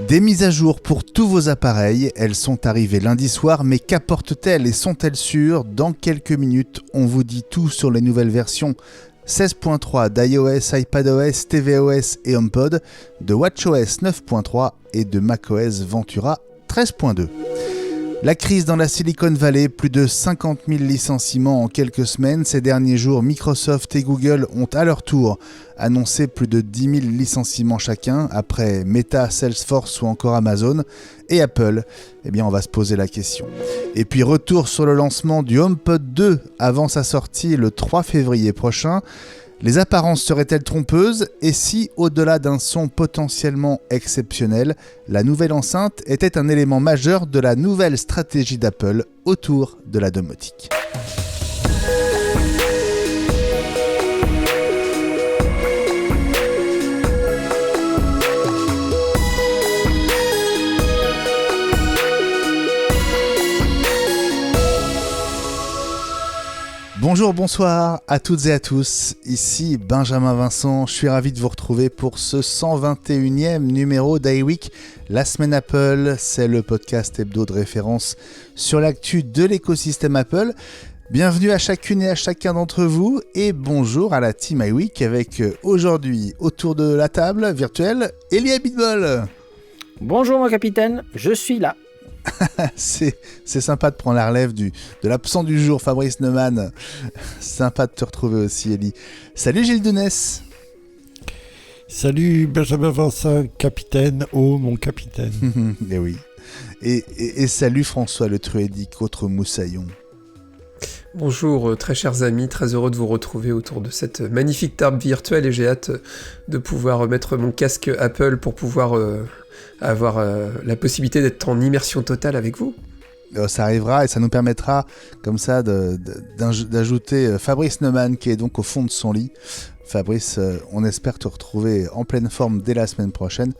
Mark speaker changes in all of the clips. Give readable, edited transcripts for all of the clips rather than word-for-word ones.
Speaker 1: Des mises à jour pour tous vos appareils, elles sont arrivées lundi soir, mais qu'apportent-elles et sont-elles sûres ? Dans quelques minutes, on vous dit tout sur les nouvelles versions 16.3 d'iOS, iPadOS, tvOS et HomePod, de WatchOS 9.3 et de macOS Ventura 13.2. La crise dans la Silicon Valley, plus de 50 000 licenciements en quelques semaines. Ces derniers jours, Microsoft et Google ont à leur tour annoncé plus de 10 000 licenciements chacun, après Meta, Salesforce ou encore Amazon. Et Apple, eh bien on va se poser la question. Et puis retour sur le lancement du HomePod 2 avant sa sortie le 3 février prochain. Les apparences seraient-elles trompeuses ? Et si, au-delà d'un son potentiellement exceptionnel, la nouvelle enceinte était un élément majeur de la nouvelle stratégie d'Apple autour de la domotique ? Bonjour, bonsoir à toutes et à tous, ici Benjamin Vincent, je suis ravi de vous retrouver pour ce 121e numéro d'iWeek, la semaine Apple, c'est le podcast hebdo de référence sur l'actu de l'écosystème Apple. Bienvenue à chacune et à chacun d'entre vous et bonjour à la team iWeek avec aujourd'hui autour de la table virtuelle, Elie Abitbol.
Speaker 2: Bonjour mon capitaine, je suis là.
Speaker 1: c'est sympa de prendre la relève de l'absent du jour, Fabrice Neumann. Sympa de te retrouver aussi, Elie. Salut Gilles Dunès.
Speaker 3: Salut Benjamin Vincent, capitaine, oh mon capitaine.
Speaker 1: Et oui. Et salut François Le Truédic, autre moussaillon.
Speaker 4: Bonjour très chers amis, très heureux de vous retrouver autour de cette magnifique table virtuelle et j'ai hâte de pouvoir mettre mon casque Apple pour pouvoir avoir la possibilité d'être en immersion totale avec vous.
Speaker 1: Ça arrivera et ça nous permettra comme ça d'ajouter Fabrice Neumann qui est donc au fond de son lit. Fabrice, on espère te retrouver en pleine forme dès la semaine prochaine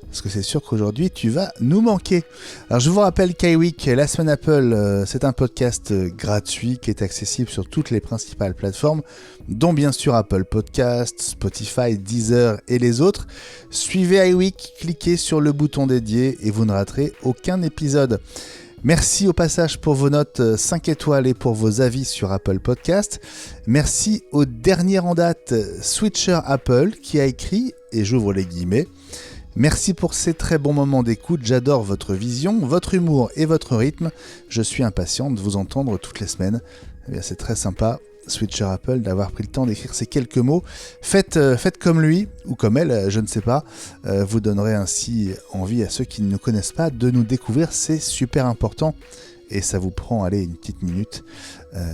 Speaker 1: parce que c'est sûr qu'aujourd'hui tu vas nous manquer. Alors je vous rappelle qu'iWeek, la semaine Apple, c'est un podcast gratuit qui est accessible sur toutes les principales plateformes dont bien sûr Apple Podcasts, Spotify, Deezer et les autres. Suivez iWeek, cliquez sur le bouton dédié et vous ne raterez aucun épisode. Merci au passage pour vos notes 5 étoiles et pour vos avis sur Apple Podcast. Merci au dernier en date, Switcher Apple, qui a écrit, et j'ouvre les guillemets, « Merci pour ces très bons moments d'écoute, j'adore votre vision, votre humour et votre rythme. Je suis impatient de vous entendre toutes les semaines. » Eh bien, c'est très sympa, Switcher Apple, d'avoir pris le temps d'écrire ces quelques mots. Faites comme lui, ou comme elle, je ne sais pas. Vous donnerez ainsi envie à ceux qui ne nous connaissent pas de nous découvrir. C'est super important et ça vous prend, une petite minute.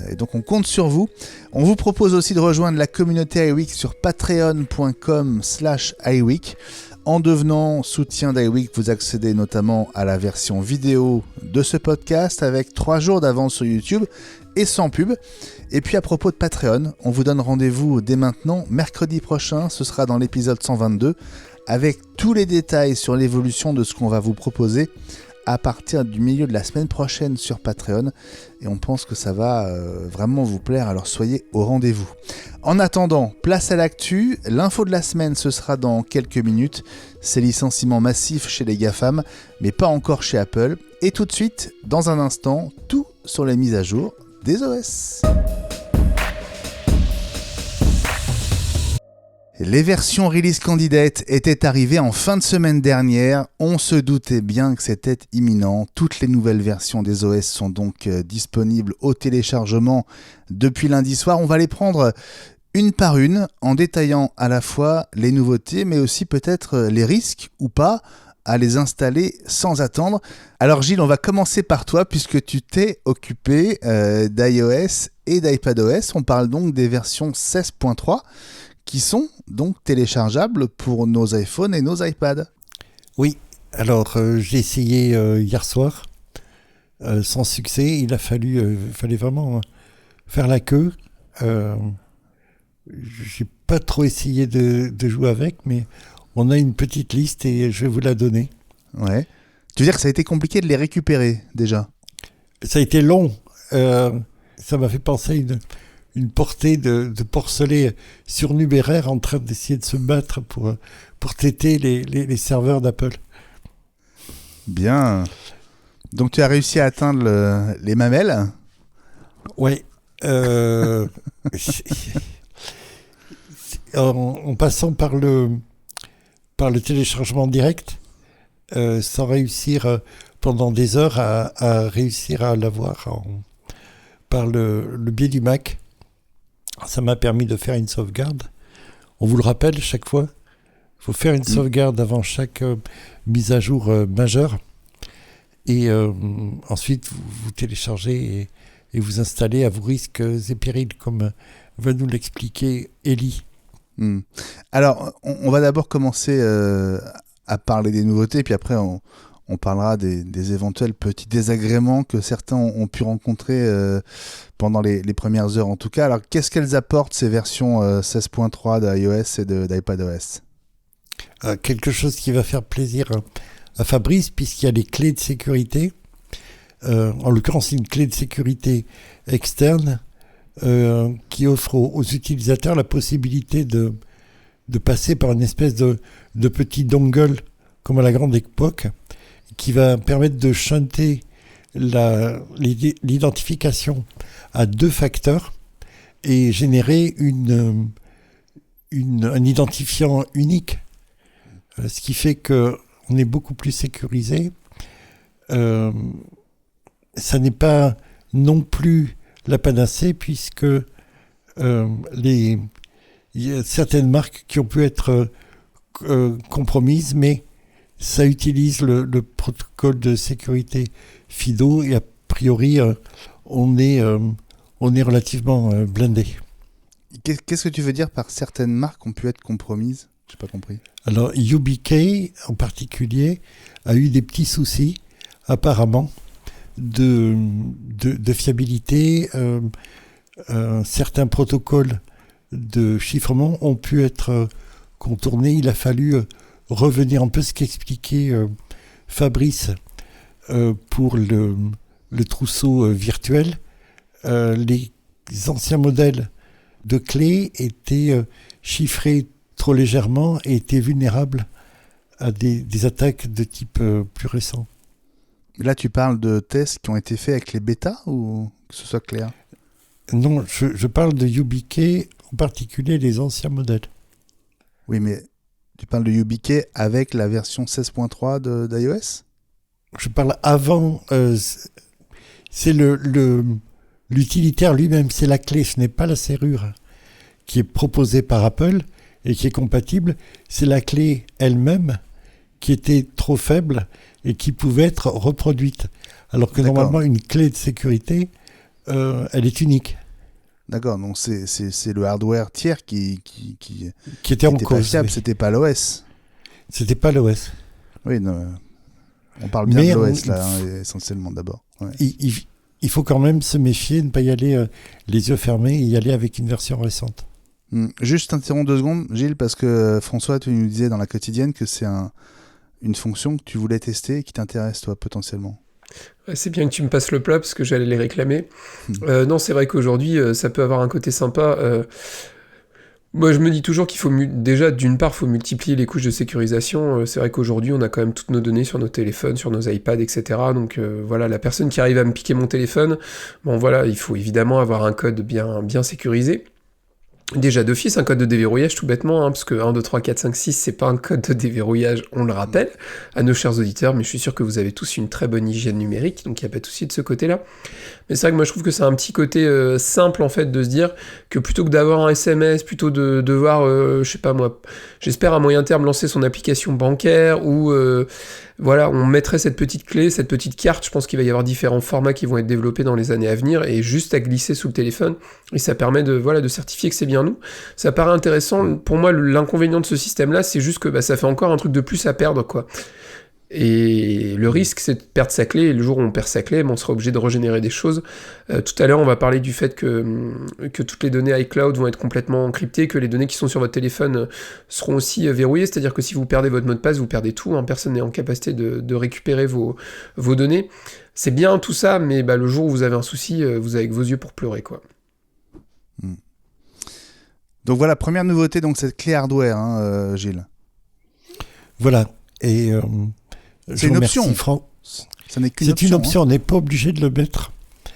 Speaker 1: Et donc on compte sur vous. On vous propose aussi de rejoindre la communauté iWeek sur patreon.com/iWeek. En devenant soutien d'iWeek, vous accédez notamment à la version vidéo de ce podcast avec 3 jours d'avance sur YouTube et sans pub. Et puis à propos de Patreon, on vous donne rendez-vous dès maintenant, mercredi prochain, ce sera dans l'épisode 122, avec tous les détails sur l'évolution de ce qu'on va vous proposer à partir du milieu de la semaine prochaine sur Patreon. Et on pense que ça va vraiment vous plaire, alors soyez au rendez-vous. En attendant, place à l'actu. L'info de la semaine, ce sera dans quelques minutes. Ces licenciements massifs chez les GAFAM, mais pas encore chez Apple. Et tout de suite, dans un instant, tout sur les mises à jour des OS. Les versions release candidate étaient arrivées en fin de semaine dernière. On se doutait bien que c'était imminent. Toutes les nouvelles versions des OS sont donc disponibles au téléchargement depuis lundi soir. On va les prendre une par une en détaillant à la fois les nouveautés mais aussi peut-être les risques ou pas à les installer sans attendre. Alors Gilles, on va commencer par toi puisque tu t'es occupé d'iOS et d'iPadOS. On parle donc des versions 16.3 qui sont donc téléchargeables pour nos iPhones et nos iPads.
Speaker 3: Oui, alors j'ai essayé hier soir, sans succès. Il fallait vraiment faire la queue. J'ai pas trop essayé de jouer avec, mais on a une petite liste et je vais vous la donner.
Speaker 1: Ouais. Tu veux dire que ça a été compliqué de les récupérer déjà ?
Speaker 3: Ça a été long. Ça m'a fait penser à une portée de porcelets surnuméraires en train d'essayer de se battre pour têter les serveurs d'Apple.
Speaker 1: Bien. Donc tu as réussi à atteindre les mamelles.
Speaker 3: Ouais. En passant par le téléchargement direct, sans réussir pendant des heures à réussir à l'avoir par le biais du Mac. Ça m'a permis de faire une sauvegarde. On vous le rappelle chaque fois, il faut faire une sauvegarde avant chaque mise à jour majeure. Et ensuite, vous téléchargez et vous installez à vos risques et périls, comme va nous l'expliquer Ellie.
Speaker 1: Alors, on va d'abord commencer à parler des nouveautés, puis après on parlera des éventuels petits désagréments que certains ont pu rencontrer pendant les premières heures en tout cas. Alors, qu'est-ce qu'elles apportent ces versions 16.3 d'iOS et d'iPadOS ?
Speaker 3: Quelque chose qui va faire plaisir à Fabrice, puisqu'il y a les clés de sécurité. En l'occurrence, une clé de sécurité externe qui offre aux utilisateurs la possibilité de passer par une espèce de petit dongle, comme à la grande époque, qui va permettre de shunter l'identification à 2 facteurs et générer un identifiant unique. Ce qui fait qu'on est beaucoup plus sécurisé. Ça n'est pas non plus la panacée, puisque il y a certaines marques qui ont pu être compromises, mais ça utilise le protocole de sécurité FIDO et a priori on est relativement blindé.
Speaker 1: Qu'est-ce que tu veux dire par certaines marques ont pu être compromises ? Je n'ai pas compris.
Speaker 3: Alors UBK en particulier a eu des petits soucis apparemment de fiabilité. Certains protocoles de chiffrement ont pu être contournés. Il a fallu revenir un peu ce qu'expliquait Fabrice pour le trousseau virtuel. Les anciens modèles de clés étaient chiffrés trop légèrement et étaient vulnérables à des attaques de type plus récent.
Speaker 1: Là, tu parles de tests qui ont été faits avec les bêtas ou que ce soit clair ?
Speaker 3: Non, je parle de UBK, en particulier les anciens modèles.
Speaker 1: Oui, mais tu parles de UBK avec la version 16.3 d'iOS ?
Speaker 3: Je parle avant. C'est l'utilitaire lui-même, c'est la clé, ce n'est pas la serrure qui est proposée par Apple et qui est compatible. C'est la clé elle-même qui était trop faible et qui pouvait être reproduite. Alors que normalement, une clé de sécurité, elle est unique.
Speaker 1: D'accord, donc c'est le hardware tiers qui
Speaker 3: était en cause.
Speaker 1: Pas fiable,
Speaker 3: oui.
Speaker 1: C'était pas l'OS.
Speaker 3: C'était pas l'OS.
Speaker 1: Oui, non, on parle bien de l'OS là, essentiellement d'abord. Ouais.
Speaker 3: Il faut quand même se méfier, ne pas y aller les yeux fermés et y aller avec une version récente.
Speaker 1: Juste t'interromps 2 secondes, Gilles, parce que François, tu nous disais dans la quotidienne que c'est une fonction que tu voulais tester et qui t'intéresse, toi, potentiellement.
Speaker 4: Ouais, c'est bien que tu me passes le plat, parce que j'allais les réclamer. Non, c'est vrai qu'aujourd'hui, ça peut avoir un côté sympa. Moi, je me dis toujours qu'il faut déjà, d'une part, faut multiplier les couches de sécurisation. C'est vrai qu'aujourd'hui, on a quand même toutes nos données sur nos téléphones, sur nos iPads, etc. Donc voilà, la personne qui arrive à me piquer mon téléphone, bon voilà, il faut évidemment avoir un code bien sécurisé. Déjà d'office, un code de déverrouillage tout bêtement, parce que 1, 2, 3, 4, 5, 6, c'est pas un code de déverrouillage, on le rappelle, à nos chers auditeurs, mais je suis sûr que vous avez tous une très bonne hygiène numérique, donc il n'y a pas de souci de ce côté-là. Mais c'est vrai que moi je trouve que c'est un petit côté simple en fait de se dire que plutôt que d'avoir un SMS, plutôt de devoir, je sais pas moi, j'espère à moyen terme lancer son application bancaire ou voilà, on mettrait cette petite clé, cette petite carte, je pense qu'il va y avoir différents formats qui vont être développés dans les années à venir, et juste à glisser sous le téléphone, et ça permet de certifier que c'est bien nous. Ça paraît intéressant, pour moi l'inconvénient de ce système-là, c'est juste que ça fait encore un truc de plus à perdre, quoi. Et le risque, c'est de perdre sa clé, et le jour où on perd sa clé, on sera obligé de régénérer des choses. Tout à l'heure, on va parler du fait que toutes les données iCloud vont être complètement encryptées, que les données qui sont sur votre téléphone seront aussi verrouillées, c'est-à-dire que si vous perdez votre mot de passe, vous perdez tout, personne n'est en capacité de récupérer vos données. C'est bien tout ça, mais le jour où vous avez un souci, vous avez que vos yeux pour pleurer, quoi.
Speaker 1: Donc voilà, première nouveauté, donc cette clé hardware, Gilles.
Speaker 3: Voilà, et
Speaker 1: C'est une option. Ça n'est qu'une option.
Speaker 3: C'est une option, on n'est pas obligé de le mettre.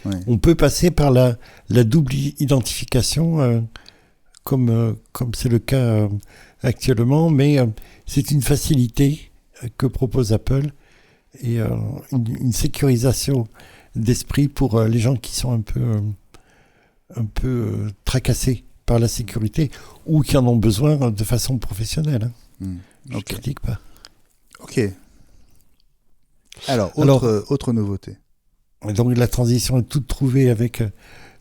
Speaker 1: Ouais.
Speaker 3: On peut passer par la double identification, comme c'est le cas actuellement, mais c'est une facilité que propose Apple et une sécurisation d'esprit pour les gens qui sont un peu tracassés par la sécurité ou qui en ont besoin de façon professionnelle. Je ne critique pas.
Speaker 1: Ok. Alors, autre nouveauté.
Speaker 3: Donc la transition est toute trouvée avec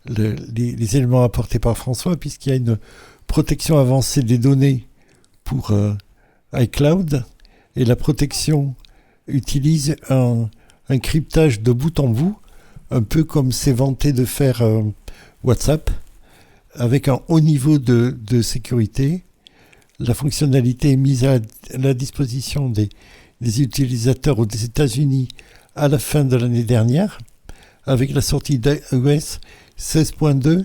Speaker 3: les éléments apportés par François, puisqu'il y a une protection avancée des données pour iCloud, et la protection utilise un cryptage de bout en bout, un peu comme c'est vanté de faire WhatsApp, avec un haut niveau de sécurité. La fonctionnalité est mise à la disposition des utilisateurs aux États-Unis à la fin de l'année dernière, avec la sortie d'iOS 16.2,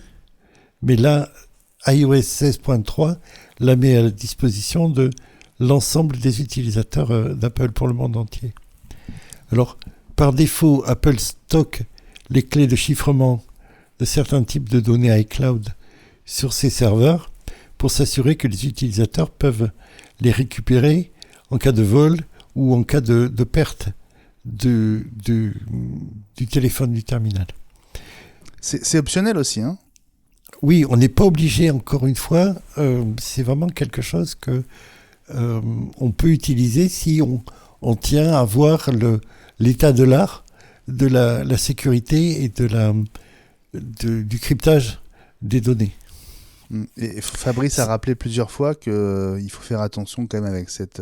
Speaker 3: mais là, iOS 16.3 la met à la disposition de l'ensemble des utilisateurs d'Apple pour le monde entier. Alors, par défaut, Apple stocke les clés de chiffrement de certains types de données iCloud sur ses serveurs pour s'assurer que les utilisateurs peuvent les récupérer en cas de vol ou en cas de perte du téléphone du terminal.
Speaker 1: C'est optionnel aussi, hein ?
Speaker 3: Oui, on n'est pas obligé, encore une fois. C'est vraiment quelque chose que on peut utiliser si on tient à voir l'état de l'art de la sécurité et du cryptage des données.
Speaker 1: Et Fabrice a rappelé plusieurs fois qu'il faut faire attention quand même avec cette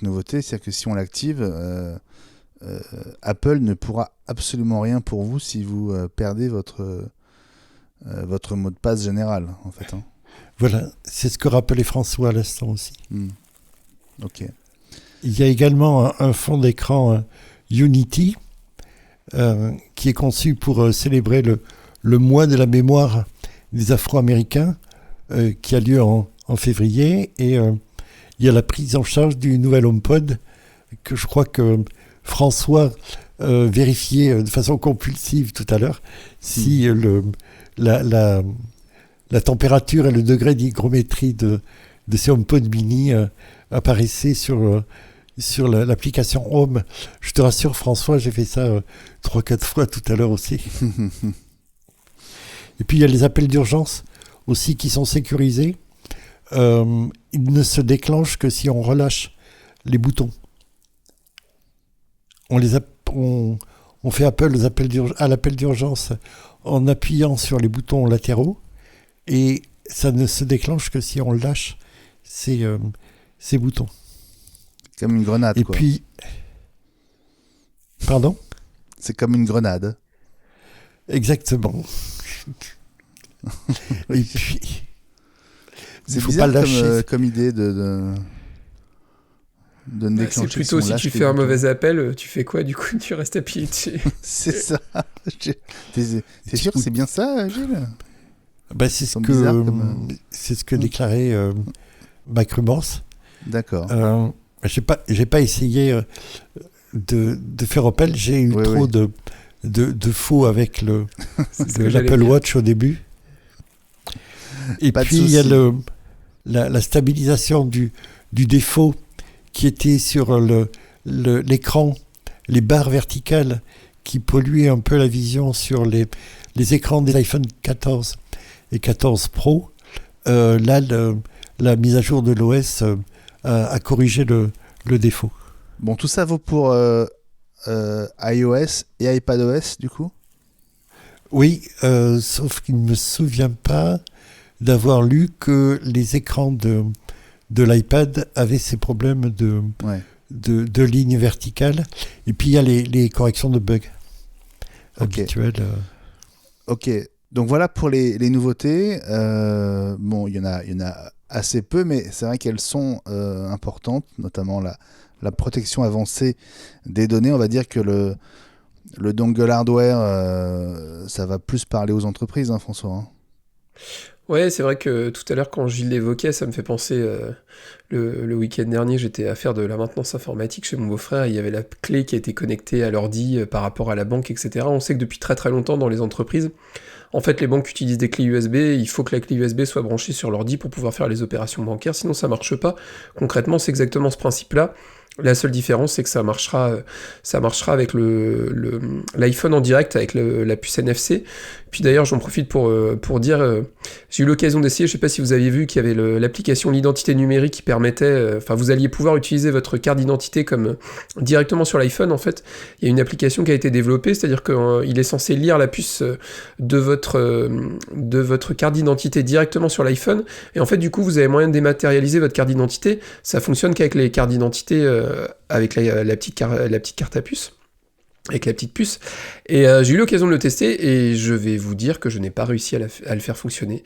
Speaker 1: nouveauté, c'est-à-dire que si on l'active, Apple ne pourra absolument rien pour vous si vous perdez votre mot de passe général, en fait. Hein.
Speaker 3: Voilà, c'est ce que rappelait François à l'instant aussi.
Speaker 1: Ok.
Speaker 3: Il y a également un fond d'écran Unity qui est conçu pour célébrer le mois de la mémoire des Afro-Américains qui a lieu en février, et il y a la prise en charge du nouvel HomePod que je crois que François vérifiait de façon compulsive tout à l'heure si la température et le degré d'hygrométrie de ces HomePod mini apparaissaient sur l'application Home. Je te rassure, François, j'ai fait ça 3-4 fois tout à l'heure aussi. Et puis il y a les appels d'urgence aussi qui sont sécurisés. Ils ne se déclenchent que si on relâche les boutons. On fait appel à l'appel d'urgence en appuyant sur les boutons latéraux, et ça ne se déclenche que si on lâche ces boutons.
Speaker 1: Comme une grenade,
Speaker 3: et
Speaker 1: quoi.
Speaker 3: Puis... Pardon ?
Speaker 1: C'est comme une grenade.
Speaker 3: Exactement. Et puis...
Speaker 1: C'est bizarre comme idée de ne déclencher.
Speaker 4: C'est plutôt si tu fais un mauvais appel, tu fais quoi du coup ? Tu restes appuyé dessus.
Speaker 1: C'est ça. C'est sûr que c'est bien ça, Gilles ?
Speaker 3: C'est ce que déclarait Macrumance.
Speaker 1: D'accord.
Speaker 3: J'ai pas essayé de faire appel. J'ai eu trop de faux avec l'Apple Watch au début. Et puis il y a la stabilisation du défaut qui était sur l'écran, les barres verticales qui polluaient un peu la vision sur les écrans des iPhone 14 et 14 Pro. Là, la mise à jour de l'OS a corrigé le défaut.
Speaker 1: Bon, tout ça vaut pour iOS et iPadOS, du coup ?
Speaker 3: Oui, sauf qu'il ne me souvient pas d'avoir lu que les écrans de l'iPad avaient ces problèmes de ligne verticale. Et puis il y a les corrections de bugs habituelles.
Speaker 1: Ok, donc voilà pour les nouveautés. Bon, il y en a assez peu, mais c'est vrai qu'elles sont importantes, notamment la protection avancée des données. On va dire que le dongle hardware, ça va plus parler aux entreprises, hein, François, hein.
Speaker 4: Ouais, c'est vrai que tout à l'heure, quand Gilles l'évoquait, ça me fait penser. Le week-end dernier, j'étais à faire de la maintenance informatique chez mon beau-frère. Il y avait la clé qui a été connectée à l'ordi par rapport à la banque, etc. On sait que depuis très très longtemps, dans les entreprises, en fait, les banques utilisent des clés USB. Il faut que la clé USB soit branchée sur l'ordi pour pouvoir faire les opérations bancaires. Sinon, ça marche pas. Concrètement, c'est exactement ce principe-là. La seule différence, c'est que ça marchera avec l'iPhone en direct, avec la puce NFC. Puis d'ailleurs, j'en profite pour dire, j'ai eu l'occasion d'essayer, je sais pas si vous aviez vu qu'il y avait l'application l'identité numérique qui permettait, vous alliez pouvoir utiliser votre carte d'identité comme directement sur l'iPhone, en fait. Il y a une application qui a été développée, c'est-à-dire qu'il est censé lire la puce de votre carte d'identité directement sur l'iPhone, et en fait, du coup, vous avez moyen de dématérialiser votre carte d'identité. Ça fonctionne qu'avec les cartes d'identité, avec la petite carte à puce. Avec la petite puce, et j'ai eu l'occasion de le tester, et je vais vous dire que je n'ai pas réussi à le faire fonctionner.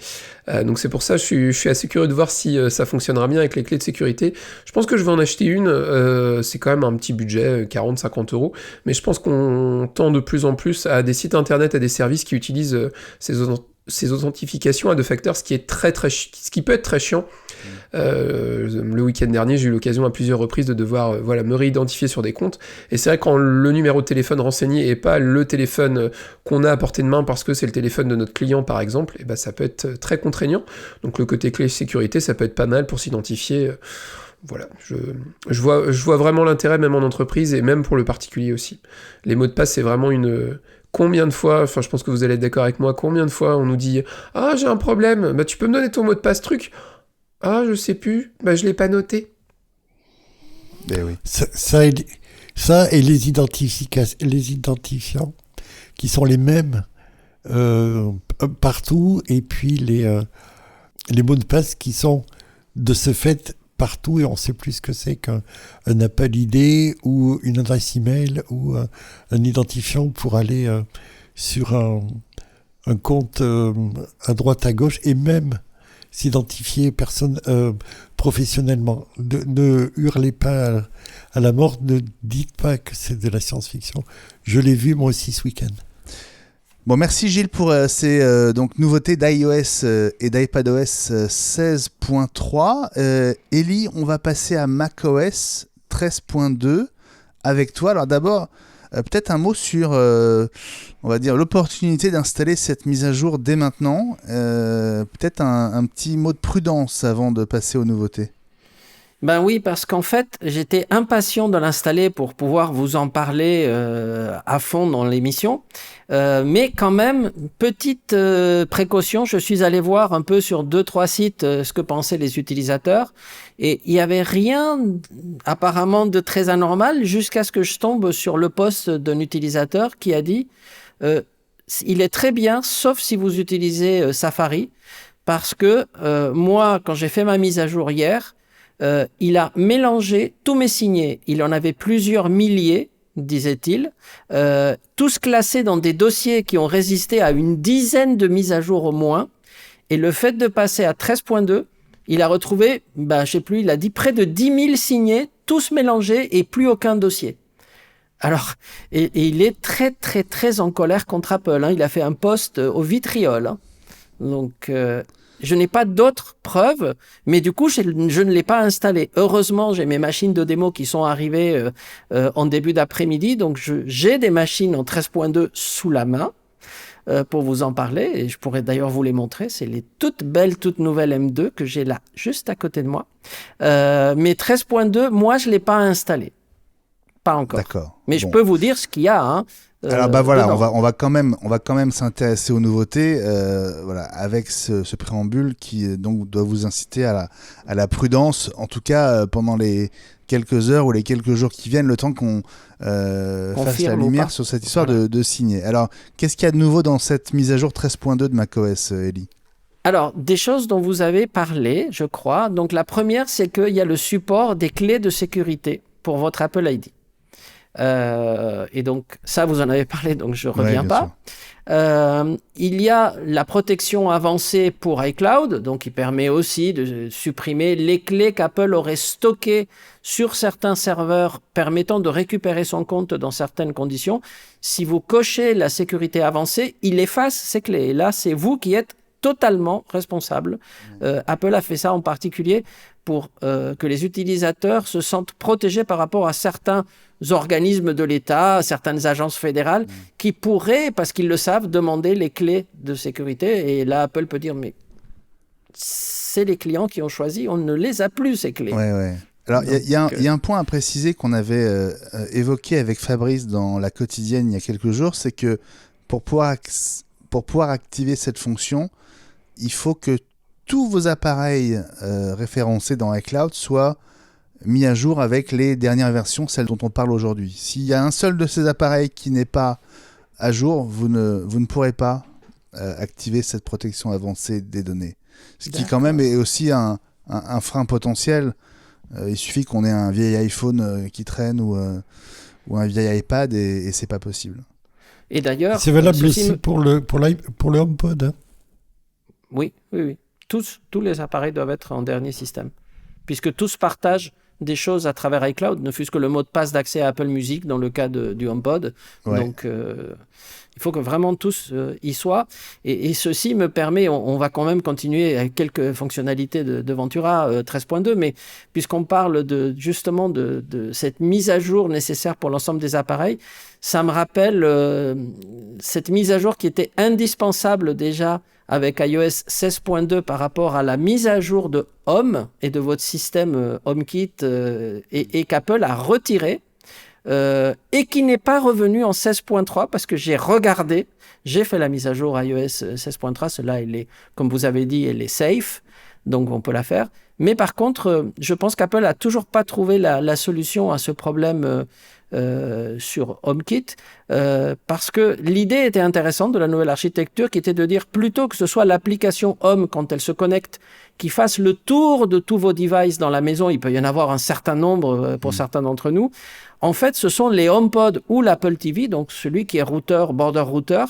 Speaker 4: Donc c'est pour ça, je suis assez curieux de voir si ça fonctionnera bien avec les clés de sécurité. Je pense que je vais en acheter une, c'est quand même un petit budget, 40-50 €, mais je pense qu'on tend de plus en plus à des sites internet, à des services qui utilisent ces authentifications à deux facteurs, ce qui peut être très chiant. Le week-end dernier, j'ai eu l'occasion à plusieurs reprises de devoir me réidentifier sur des comptes, et c'est vrai quand le numéro de téléphone renseigné est pas le téléphone qu'on a à portée de main parce que c'est le téléphone de notre client par exemple, et ça peut être très contraignant. Donc le côté clé sécurité, ça peut être pas mal pour s'identifier. Voilà, je vois vraiment l'intérêt, même en entreprise et même pour le particulier aussi. Les mots de passe, c'est vraiment combien de fois, je pense que vous allez être d'accord avec moi, combien de fois on nous dit « Ah, j'ai un problème, tu peux me donner ton mot de passe truc ?» « Ah, je sais plus, je l'ai pas noté. »
Speaker 1: Eh oui.
Speaker 3: Ça et les identifiants qui sont les mêmes partout, et puis les mots de passe qui sont de ce fait partout, et on sait plus ce que c'est qu'un appel ID ou une adresse email ou un identifiant pour aller sur un compte à droite à gauche, et même s'identifier professionnellement. Ne hurlez pas à la mort, ne dites pas que c'est de la science-fiction. Je l'ai vu moi aussi ce week-end.
Speaker 1: Bon, merci Gilles pour ces nouveautés d'iOS et d'iPadOS 16.3. Ellie, on va passer à macOS 13.2 avec toi. Alors d'abord, peut-être un mot sur, on va dire, l'opportunité d'installer cette mise à jour dès maintenant. Peut-être un petit mot de prudence avant de passer aux nouveautés.
Speaker 2: Ben oui, parce qu'en fait, j'étais impatient de l'installer pour pouvoir vous en parler à fond dans l'émission. Mais quand même, petite précaution, je suis allé voir un peu sur 2-3 sites ce que pensaient les utilisateurs. Et il n'y avait rien apparemment de très anormal jusqu'à ce que je tombe sur le post d'un utilisateur qui a dit il est très bien, sauf si vous utilisez Safari, parce que moi, quand j'ai fait ma mise à jour hier, il a mélangé tous mes signés. Il en avait plusieurs milliers, disait-il, tous classés dans des dossiers qui ont résisté à une dizaine de mises à jour au moins. Et le fait de passer à 13.2, il a retrouvé, je sais plus, il a dit près de 10 000 signés, tous mélangés et plus aucun dossier. Alors, et il est très, très, très en colère contre Apple. Il a fait un post au vitriol. Donc, je n'ai pas d'autres preuves, mais du coup, je ne l'ai pas installé. Heureusement, j'ai mes machines de démo qui sont arrivées en début d'après-midi. Donc, j'ai des machines en 13.2 sous la main pour vous en parler. Et je pourrais d'ailleurs vous les montrer. C'est les toutes belles, toutes nouvelles M2 que j'ai là, juste à côté de moi. Mais 13.2, moi, je ne l'ai pas installé. Pas encore.
Speaker 1: D'accord.
Speaker 2: Mais je peux vous dire ce qu'il y a.
Speaker 1: Alors voilà, on va quand même s'intéresser aux nouveautés, avec ce préambule qui donc doit vous inciter à la prudence, en tout cas pendant les quelques heures ou les quelques jours qui viennent, le temps qu'on fasse la lumière sur cette histoire de signer. Alors, qu'est-ce qu'il y a de nouveau dans cette mise à jour 13.2 de macOS, Ellie ?
Speaker 2: Alors, des choses dont vous avez parlé, je crois. Donc, la première, c'est qu'il y a le support des clés de sécurité pour votre Apple ID. Et donc, ça, vous en avez parlé, donc je ne reviens pas. Il y a la protection avancée pour iCloud, donc qui permet aussi de supprimer les clés qu'Apple aurait stockées sur certains serveurs permettant de récupérer son compte dans certaines conditions. Si vous cochez la sécurité avancée, il efface ces clés. Et là, c'est vous qui êtes totalement responsable. Apple a fait ça en particulier pour que les utilisateurs se sentent protégés par rapport à certains organismes de l'État, certaines agences fédérales qui pourraient, parce qu'ils le savent, demander les clés de sécurité. Et là, Apple peut dire, mais c'est les clients qui ont choisi, on ne les a plus, ces clés.
Speaker 1: Ouais. Alors, il y a un point à préciser qu'on avait évoqué avec Fabrice dans la quotidienne il y a quelques jours, c'est que pour pouvoir activer cette fonction, il faut que tous vos appareils référencés dans iCloud soient mis à jour avec les dernières versions, celles dont on parle aujourd'hui. S'il y a un seul de ces appareils qui n'est pas à jour, vous ne pourrez pas activer cette protection avancée des données. Ce qui quand même est aussi un frein potentiel. Il suffit qu'on ait un vieil iPhone qui traîne ou un vieil iPad et c'est pas possible.
Speaker 2: Et d'ailleurs,
Speaker 3: c'est valable aussi pour le HomePod. Hein.
Speaker 2: Oui. Tous les appareils doivent être en dernier système, puisque tous partagent des choses à travers iCloud, ne fût-ce que le mot de passe d'accès à Apple Music dans le cas du HomePod. Ouais. Donc, il faut que vraiment tous y soient. Et ceci me permet, on va quand même continuer avec quelques fonctionnalités de Ventura 13.2, mais puisqu'on parle justement de cette mise à jour nécessaire pour l'ensemble des appareils, ça me rappelle cette mise à jour qui était indispensable déjà avec iOS 16.2 par rapport à la mise à jour de Home et de votre système HomeKit et qu'Apple a retiré et qui n'est pas revenu en 16.3 parce que j'ai fait la mise à jour iOS 16.3, celle-là, elle est, comme vous avez dit, elle est safe, donc on peut la faire. Mais par contre, je pense qu'Apple n'a toujours pas trouvé la solution à ce problème sur HomeKit, parce que l'idée était intéressante de la nouvelle architecture qui était de dire plutôt que ce soit l'application Home quand elle se connecte qui fasse le tour de tous vos devices dans la maison, il peut y en avoir un certain nombre pour certains d'entre nous, en fait ce sont les HomePod ou l'Apple TV, donc celui qui est border router,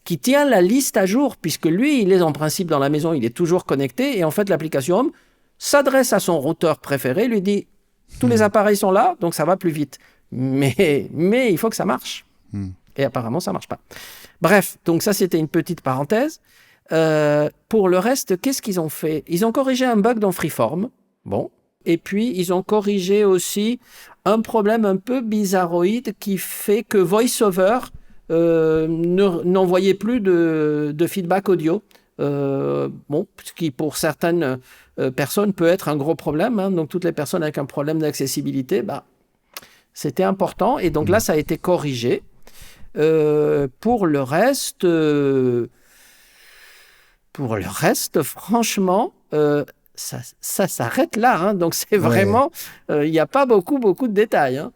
Speaker 2: qui tient la liste à jour puisque lui il est en principe dans la maison, il est toujours connecté et en fait l'application Home s'adresse à son routeur préféré, lui dit tous les appareils sont là donc ça va plus vite. Mais il faut que ça marche. Et apparemment, ça ne marche pas. Bref, donc ça, c'était une petite parenthèse. Pour le reste, qu'est-ce qu'ils ont fait ? Ils ont corrigé un bug dans Freeform. Bon. Et puis, ils ont corrigé aussi un problème un peu bizarroïde qui fait que VoiceOver n'envoyait plus de feedback audio. Bon, ce qui, pour certaines personnes, peut être un gros problème. Hein. Donc, toutes les personnes avec un problème d'accessibilité, c'était important et donc là ça a été corrigé. Pour le reste, franchement, ça s'arrête là. Hein. Donc c'est vraiment, il n'y a pas beaucoup de détails. Hein.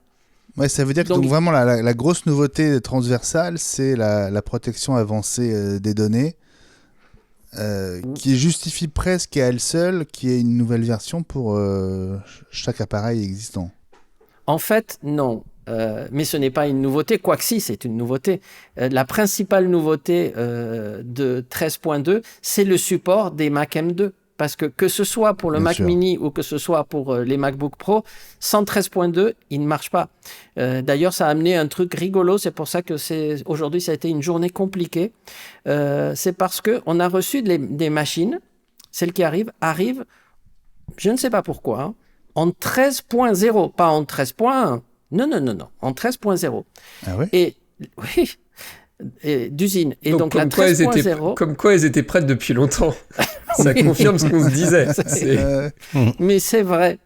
Speaker 1: Ouais, ça veut dire que donc vraiment la grosse nouveauté transversale, c'est la protection avancée des données, qui justifie presque à elle seule qu'il y ait une nouvelle version pour chaque appareil existant.
Speaker 2: En fait, non. Mais ce n'est pas une nouveauté, quoique si, c'est une nouveauté. La principale nouveauté de 13.2, c'est le support des Mac M2. Parce que ce soit pour le Mac Mini ou que ce soit pour les MacBook Pro, sans 13.2, il ne marche pas. D'ailleurs, ça a amené un truc rigolo. C'est pour ça que aujourd'hui, ça a été une journée compliquée. C'est parce qu'on a reçu des machines, celles qui arrivent, je ne sais pas pourquoi, hein, en 13.0, pas en 13.1. Non, en 13.0.
Speaker 3: Ah oui ?
Speaker 2: Et d'usine. Et donc la 13.0...
Speaker 4: Comme quoi elles étaient prêtes depuis longtemps. Ça confirme ce qu'on se disait.
Speaker 2: Mais c'est vrai.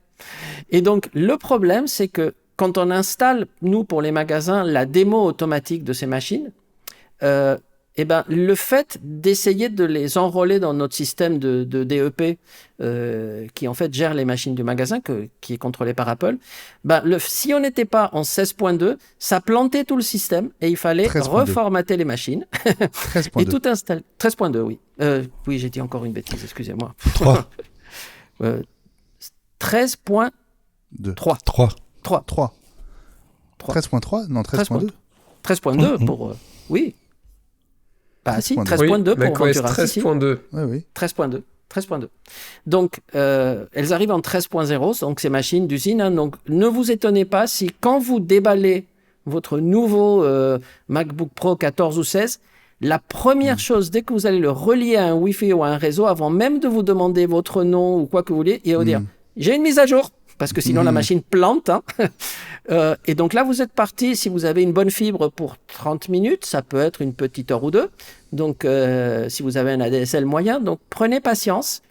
Speaker 2: Et donc le problème, c'est que quand on installe, nous, pour les magasins, la démo automatique de ces machines, le fait d'essayer de les enrôler dans notre système de DEP qui en fait gère les machines du magasin, qui est contrôlé par Apple, si on n'était pas en 16.2, ça plantait tout le système et il fallait reformater les machines et tout installer. 13.2, oui. Oui, j'ai dit encore une bêtise, excusez-moi.
Speaker 3: 3.
Speaker 2: 13.3.
Speaker 3: 3.
Speaker 1: 13.3 ? Non, 13.2.
Speaker 2: 13.2 pour... oui. Ah si, 13.2 pour Ventura.
Speaker 4: 13.2.
Speaker 1: Oui.
Speaker 2: 13.2. Donc, elles arrivent en 13.0, donc ces machines d'usine. Hein, donc, ne vous étonnez pas si quand vous déballez votre nouveau MacBook Pro 14 ou 16, La première chose, dès que vous allez le relier à un Wi-Fi ou à un réseau, avant même de vous demander votre nom ou quoi que vous voulez, il va vous dire « J'ai une mise à jour !» parce que sinon la machine plante. Hein. Et donc là, vous êtes parti, si vous avez une bonne fibre pour 30 minutes, ça peut être une petite heure ou deux. Donc, si vous avez un ADSL moyen, donc prenez patience.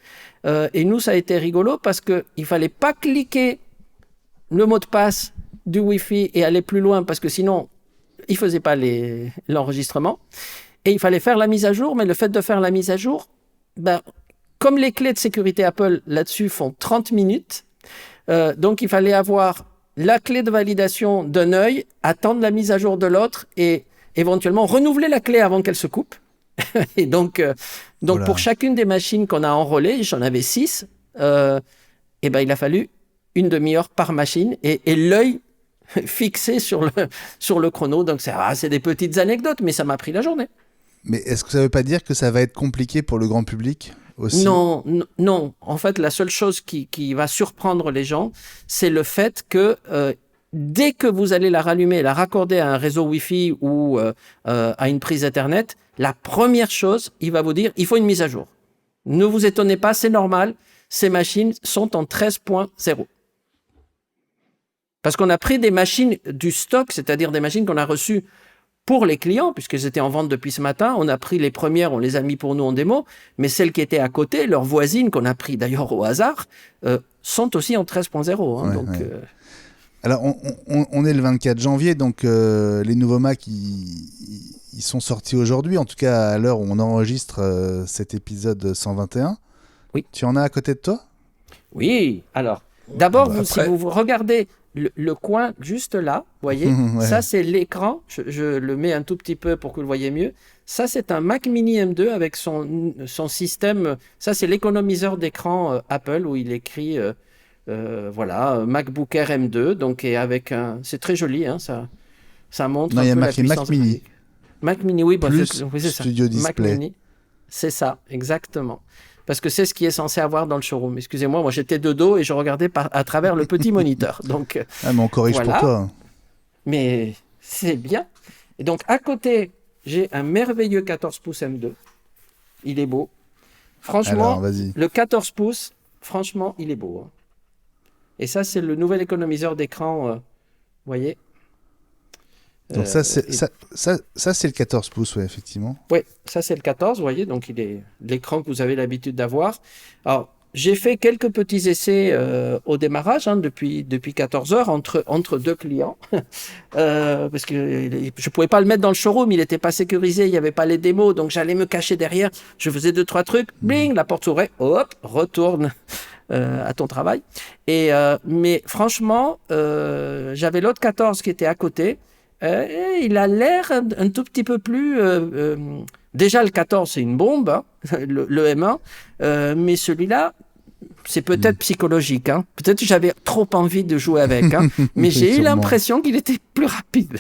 Speaker 2: Et nous, ça a été rigolo parce qu'il ne fallait pas cliquer le mot de passe du Wi-Fi et aller plus loin parce que sinon, il ne faisait pas l'enregistrement. Et il fallait faire la mise à jour, mais le fait de faire la mise à jour, comme les clés de sécurité Apple là-dessus font 30 minutes, donc il fallait avoir la clé de validation d'un œil, attendre la mise à jour de l'autre et éventuellement renouveler la clé avant qu'elle se coupe. Et donc pour chacune des machines qu'on a enrôlées, j'en avais 6, il a fallu une demi-heure par machine et l'œil fixé sur le chrono. Donc c'est des petites anecdotes, mais ça m'a pris la journée.
Speaker 1: Mais est-ce que ça ne veut pas dire que ça va être compliqué pour le grand public aussi ?
Speaker 2: Non. En fait, la seule chose qui va surprendre les gens, c'est le fait que dès que vous allez la rallumer, la raccorder à un réseau Wi-Fi ou à une prise Ethernet, la première chose, il va vous dire, il faut une mise à jour. Ne vous étonnez pas, c'est normal, ces machines sont en 13.0. Parce qu'on a pris des machines du stock, c'est-à-dire des machines qu'on a reçues pour les clients, puisqu'elles étaient en vente depuis ce matin. On a pris les premières, on les a mis pour nous en démo, mais celles qui étaient à côté, leurs voisines, qu'on a pris d'ailleurs au hasard, sont aussi en 13.0. Hein, donc,
Speaker 1: Alors, on est le 24 janvier, donc les nouveaux Mac, ils sont sortis aujourd'hui, en tout cas à l'heure où on enregistre cet épisode 121.
Speaker 2: Oui.
Speaker 1: Tu en as à côté de toi ?
Speaker 2: Oui, alors, d'abord, si vous regardez le coin juste là, vous voyez, ça c'est l'écran, je le mets un tout petit peu pour que vous le voyez mieux. Ça c'est un Mac Mini M2 avec son système, ça c'est l'économiseur d'écran Apple où il écrit, MacBook Air M2, donc et avec c'est très joli, hein, ça montre un peu la puissance.
Speaker 1: Mac Mini.
Speaker 2: Mac Mini, oui,
Speaker 1: c'est
Speaker 2: Studio
Speaker 1: ça. Display.
Speaker 2: Mac Mini, c'est ça, exactement. Parce que c'est ce qui est censé avoir dans le showroom. Excusez-moi, moi j'étais de dos et je regardais à travers le petit moniteur. Donc,
Speaker 1: mais on corrige pour toi.
Speaker 2: Mais c'est bien. Et donc à côté, j'ai un merveilleux 14 pouces M2. Il est beau. Franchement,
Speaker 1: alors,
Speaker 2: le 14 pouces, franchement, il est beau. Hein. Et ça, c'est le nouvel économiseur d'écran. Vous voyez ?
Speaker 1: Donc ça c'est le 14 pouces, ouais, effectivement.
Speaker 2: Oui, ça c'est le 14, vous voyez, donc il est l'écran que vous avez l'habitude d'avoir. Alors, j'ai fait quelques petits essais au démarrage, hein, depuis 14 heures, entre deux clients, parce que je pouvais pas le mettre dans le showroom, il n'était pas sécurisé, il n'y avait pas les démos, donc j'allais me cacher derrière, je faisais 2-3 trucs, bling, la porte s'ouvrait, hop, retourne à ton travail. Mais franchement, j'avais l'autre 14 qui était à côté. Il a l'air un tout petit peu plus... déjà, le 14, c'est une bombe, hein, le M1, mais celui-là, c'est peut-être psychologique. Hein. Peut-être que j'avais trop envie de jouer avec, hein, mais j'ai eu l'impression qu'il était plus rapide.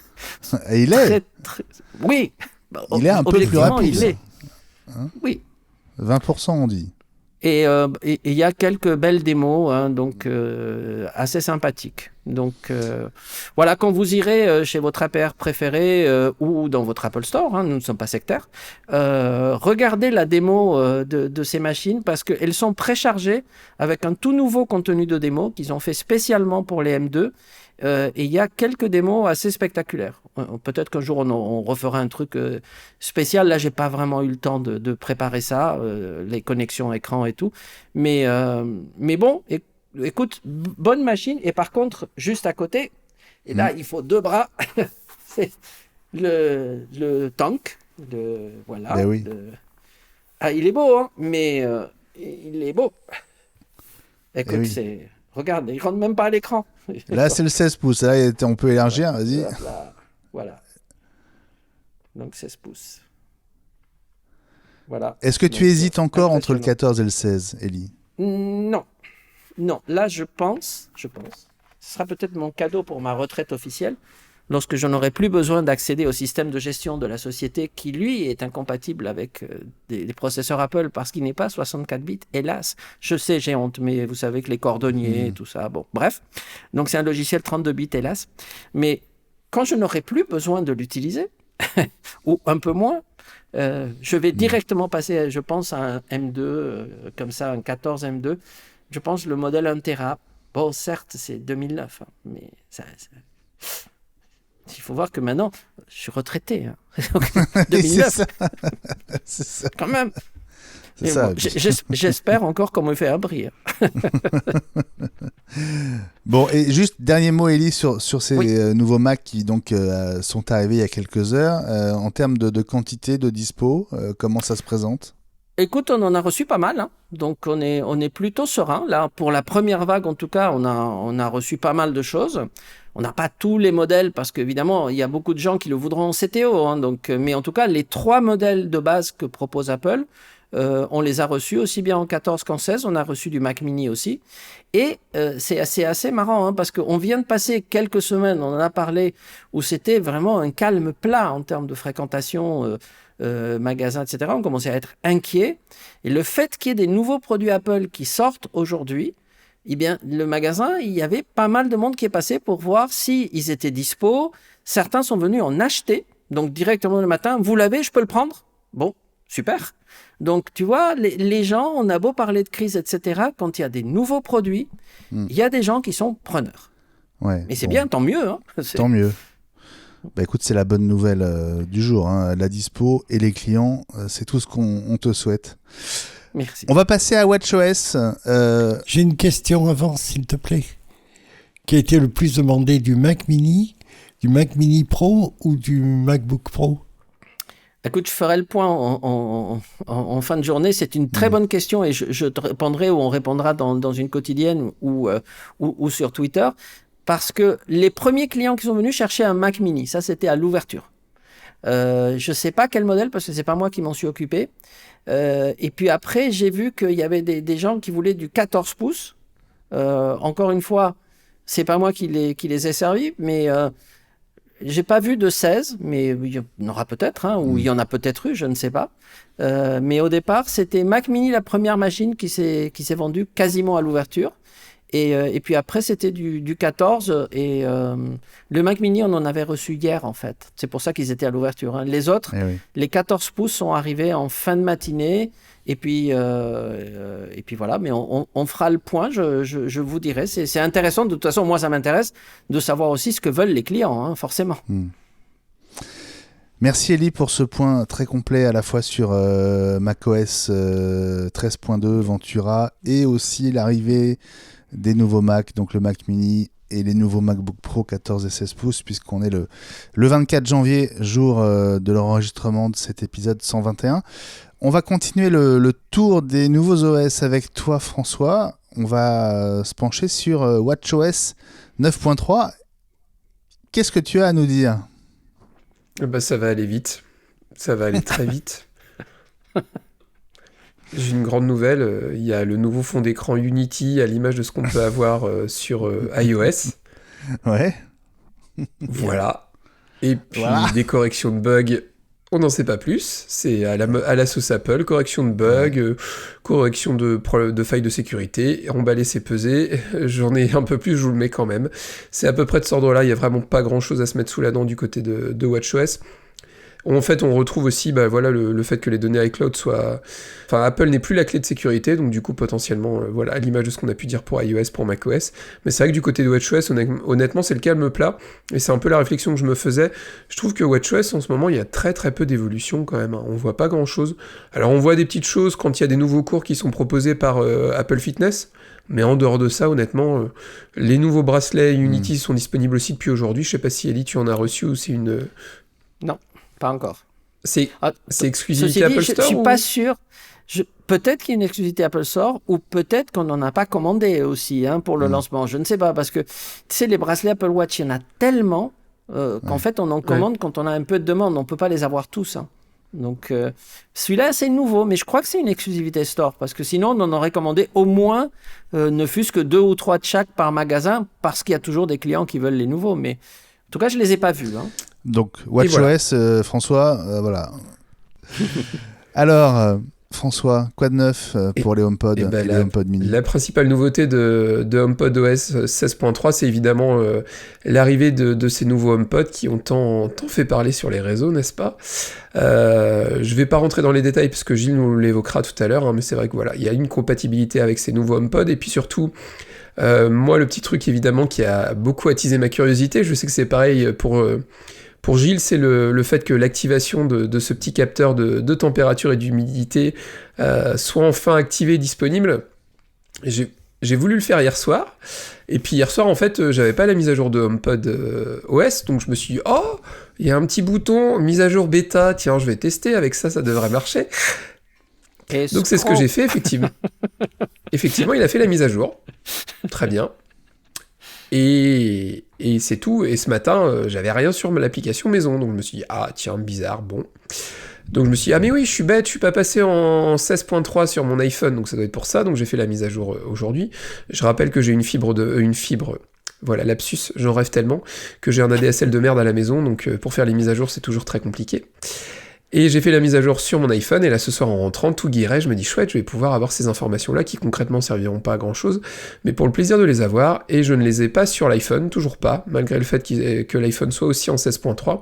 Speaker 1: Et il est
Speaker 2: Oui.
Speaker 1: Il est un peu plus rapide.
Speaker 2: Il est.
Speaker 1: Hein,
Speaker 2: oui.
Speaker 1: 20% on dit.
Speaker 2: Et il y a quelques belles démos, hein, donc assez sympathiques. Donc voilà, quand vous irez chez votre APR préféré ou dans votre Apple Store, hein, nous ne sommes pas sectaires, regardez la démo de ces machines parce qu'elles sont préchargées avec un tout nouveau contenu de démo qu'ils ont fait spécialement pour les M2. Et il y a quelques démos assez spectaculaires. Peut-être qu'un jour on refera un truc spécial. Là, j'ai pas vraiment eu le temps de préparer ça, les connexions écran et tout. Mais bon, écoute, bonne machine. Et par contre, juste à côté, et là, il faut deux bras. C'est le tank. Voilà.
Speaker 1: Ben oui.
Speaker 2: Ah, il est beau, hein, mais il est beau. Écoute, c'est... Regarde, il rentre même pas à l'écran.
Speaker 1: Là, c'est le 16 pouces. Là, on peut élargir. Vas-y.
Speaker 2: Voilà. Donc, 16 pouces. Voilà.
Speaker 1: Est-ce que tu hésites encore entre le 14 et le 16, Ellie ?
Speaker 2: Non. Là, je pense, ce sera peut-être mon cadeau pour ma retraite officielle, lorsque je n'aurai plus besoin d'accéder au système de gestion de la société qui, lui, est incompatible avec des processeurs Apple parce qu'il n'est pas 64 bits, hélas. Je sais, j'ai honte, mais vous savez que les cordonniers, tout ça, bon, bref. Donc, c'est un logiciel 32 bits, hélas. Mais quand je n'aurai plus besoin de l'utiliser, ou un peu moins. Je vais directement passer, je pense, à un M2, comme ça, un 14 M2. Je pense le modèle 1 Tera. Bon, certes, c'est 2009, hein, mais il faut voir que maintenant, je suis retraité. Hein. 2009,
Speaker 1: c'est ça.
Speaker 2: quand même.
Speaker 1: C'est ça.
Speaker 2: Bon, j'espère encore qu'on me fait abrir.
Speaker 1: Bon, et juste dernier mot, Élie, sur ces nouveaux Mac qui donc sont arrivés il y a quelques heures. En termes de quantité, de dispo, comment ça se présente ?
Speaker 2: Écoute, on en a reçu pas mal, hein. Donc on est plutôt serein. Là, pour la première vague, en tout cas, on a reçu pas mal de choses. On n'a pas tous les modèles parce qu'évidemment, il y a beaucoup de gens qui le voudront en CTO. Hein, donc, mais en tout cas, les 3 modèles de base que propose Apple, on les a reçus aussi bien en 14 qu'en 16. On a reçu du Mac Mini aussi. Et c'est assez marrant hein, parce qu'on vient de passer quelques semaines, on en a parlé, où c'était vraiment un calme plat en termes de fréquentation magasins, etc. On commençait à être inquiet. Et le fait qu'il y ait des nouveaux produits Apple qui sortent aujourd'hui, eh bien, le magasin, il y avait pas mal de monde qui est passé pour voir s'ils étaient dispo. Certains sont venus en acheter, donc directement le matin. Vous l'avez, je peux le prendre ? Bon, super. Donc, tu vois, les gens, on a beau parler de crise, etc. Quand il y a des nouveaux produits, il y a des gens qui sont preneurs.
Speaker 1: Ouais,
Speaker 2: et c'est bien, tant mieux. Hein.
Speaker 1: Tant mieux. Bah écoute, c'est la bonne nouvelle du jour. Hein. La dispo et les clients, c'est tout ce qu'on te souhaite.
Speaker 2: Merci.
Speaker 1: On va passer à WatchOS.
Speaker 3: J'ai une question avant, s'il te plaît. Qui a été le plus demandé, du Mac Mini Pro ou du MacBook Pro ?
Speaker 2: Écoute, je ferai le point en fin de journée. C'est une très bonne question et je te répondrai ou on répondra dans une quotidienne ou sur Twitter. Parce que les premiers clients qui sont venus cherchaient un Mac Mini. Ça, c'était à l'ouverture. Je ne sais pas quel modèle parce que ce n'est pas moi qui m'en suis occupé. Et puis après, j'ai vu qu'il y avait des gens qui voulaient du 14 pouces. Encore une fois, ce n'est pas moi qui les ai servis, mais je n'ai pas vu de 16, mais il y en aura peut-être, hein, ou il y en a peut-être eu, je ne sais pas. Mais au départ, c'était Mac Mini, la première machine qui s'est vendue quasiment à l'ouverture. Et puis après, c'était du 14. Et le Mac Mini, on en avait reçu hier, en fait. C'est pour ça qu'ils étaient à l'ouverture. Hein. Les autres, les 14 pouces sont arrivés en fin de matinée. Et puis voilà. Mais on fera le point, je vous dirai. C'est intéressant. De toute façon, moi, ça m'intéresse de savoir aussi ce que veulent les clients, hein, forcément.
Speaker 1: Merci Élie pour ce point très complet à la fois sur macOS 13.2, Ventura et aussi l'arrivée des nouveaux Mac, donc le Mac Mini et les nouveaux MacBook Pro 14 et 16 pouces, puisqu'on est le 24 janvier, jour de l'enregistrement de cet épisode 121. On va continuer le tour des nouveaux OS avec toi, François. On va se pencher sur WatchOS 9.3. Qu'est-ce que tu as à nous dire ?
Speaker 4: Bah, ça va aller vite. Ça va aller très vite. J'ai une grande nouvelle. Il y a le nouveau fond d'écran Unity à l'image de ce qu'on peut avoir sur iOS.
Speaker 1: Ouais.
Speaker 4: Voilà. Et puis des corrections de bugs. On n'en sait pas plus. C'est à la sauce Apple. Correction de bugs, correction de failles de sécurité. Emballer, c'est peser. J'en ai un peu plus, je vous le mets quand même. C'est à peu près de cet ordre-là. Il n'y a vraiment pas grand-chose à se mettre sous la dent du côté de WatchOS. En fait, on retrouve aussi le fait que les données iCloud soient... Enfin, Apple n'est plus la clé de sécurité, donc du coup, potentiellement, à l'image de ce qu'on a pu dire pour iOS, pour macOS. Mais c'est vrai que du côté de WatchOS, honnêtement, c'est le calme plat. Et c'est un peu la réflexion que je me faisais. Je trouve que WatchOS, en ce moment, il y a très très peu d'évolution quand même. On voit pas grand-chose. Alors, on voit des petites choses quand il y a des nouveaux cours qui sont proposés par Apple Fitness. Mais en dehors de ça, honnêtement, les nouveaux bracelets Unity sont disponibles aussi depuis aujourd'hui. Je sais pas si, Ellie, tu en as reçu ou c'est une...
Speaker 2: Non. Pas encore.
Speaker 4: C'est exclusivité Apple Store.
Speaker 2: Je suis pas sûr. Peut-être qu'il y a une exclusivité Apple Store ou peut-être qu'on n'en a pas commandé aussi pour le lancement. Je ne sais pas parce que tu sais, les bracelets Apple Watch, il y en a tellement qu'en fait, on en commande quand on a un peu de demande. On peut pas les avoir tous. Hein. Donc, celui-là, c'est nouveau, mais je crois que c'est une exclusivité Store parce que sinon, on en aurait commandé au moins, ne fût-ce que 2 ou 3 de chaque par magasin parce qu'il y a toujours des clients qui veulent les nouveaux. Mais en tout cas, je les ai pas vus. Hein.
Speaker 1: Donc, WatchOS, voilà. François, voilà. Alors, François, quoi de neuf pour les HomePod et les HomePod mini?
Speaker 4: La principale nouveauté de HomePod OS 16.3, c'est évidemment l'arrivée de ces nouveaux HomePod qui ont tant fait parler sur les réseaux, n'est-ce pas? Je vais pas rentrer dans les détails parce que Gilles nous l'évoquera tout à l'heure, hein, mais c'est vrai que voilà, il y a une compatibilité avec ces nouveaux HomePod, et puis surtout, moi, le petit truc évidemment qui a beaucoup attisé ma curiosité, je sais que c'est pareil pour Gilles, c'est le fait que l'activation de ce petit capteur de température et d'humidité soit enfin activé et disponible. J'ai voulu le faire hier soir, et puis hier soir, en fait, j'avais pas la mise à jour de HomePod OS, donc je me suis dit, oh, il y a un petit bouton mise à jour bêta, tiens, je vais tester, avec ça devrait marcher. Donc c'est ce que j'ai fait, effectivement. Effectivement, il a fait la mise à jour. Très bien. Et c'est tout. Et ce matin, j'avais rien sur l'application maison. Donc je me suis dit, ah tiens, bizarre, bon. Donc je me suis dit, ah mais oui, je suis bête, je suis pas passé en 16.3 sur mon iPhone, donc ça doit être pour ça. Donc j'ai fait la mise à jour aujourd'hui. Je rappelle que j'ai une fibre. Voilà, lapsus, j'en rêve tellement, que j'ai un ADSL de merde à la maison, donc pour faire les mises à jour, c'est toujours très compliqué. Et j'ai fait la mise à jour sur mon iPhone, et là ce soir en rentrant, tout guiret, je me dis chouette, je vais pouvoir avoir ces informations-là qui concrètement serviront pas à grand chose, mais pour le plaisir de les avoir, et je ne les ai pas sur l'iPhone, toujours pas, malgré le fait que l'iPhone soit aussi en 16.3.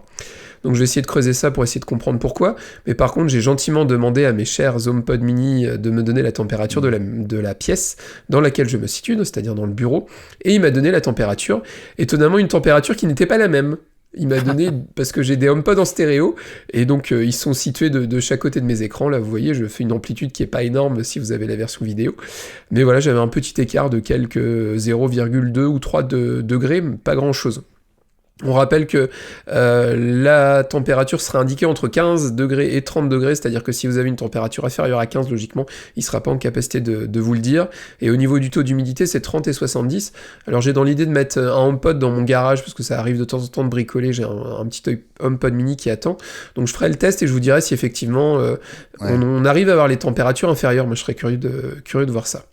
Speaker 4: Donc je vais essayer de creuser ça pour essayer de comprendre pourquoi, mais par contre j'ai gentiment demandé à mes chers HomePod mini de me donner la température de la pièce dans laquelle je me situe, c'est-à-dire dans le bureau, et il m'a donné la température, étonnamment une température qui n'était pas la même. Il m'a donné, parce que j'ai des HomePod en stéréo, et donc ils sont situés de chaque côté de mes écrans. Là, vous voyez, je fais une amplitude qui est pas énorme si vous avez la version vidéo. Mais voilà, j'avais un petit écart de quelques 0,2 ou 3 degrés, pas grand-chose. On rappelle que la température sera indiquée entre 15 degrés et 30 degrés, c'est-à-dire que si vous avez une température inférieure à 15, logiquement, il ne sera pas en capacité de vous le dire. Et au niveau du taux d'humidité, c'est 30 et 70. Alors j'ai dans l'idée de mettre un HomePod dans mon garage, parce que ça arrive de temps en temps de bricoler, j'ai un petit HomePod mini qui attend. Donc je ferai le test et je vous dirai si effectivement on arrive à avoir les températures inférieures. Moi je serais curieux de voir ça.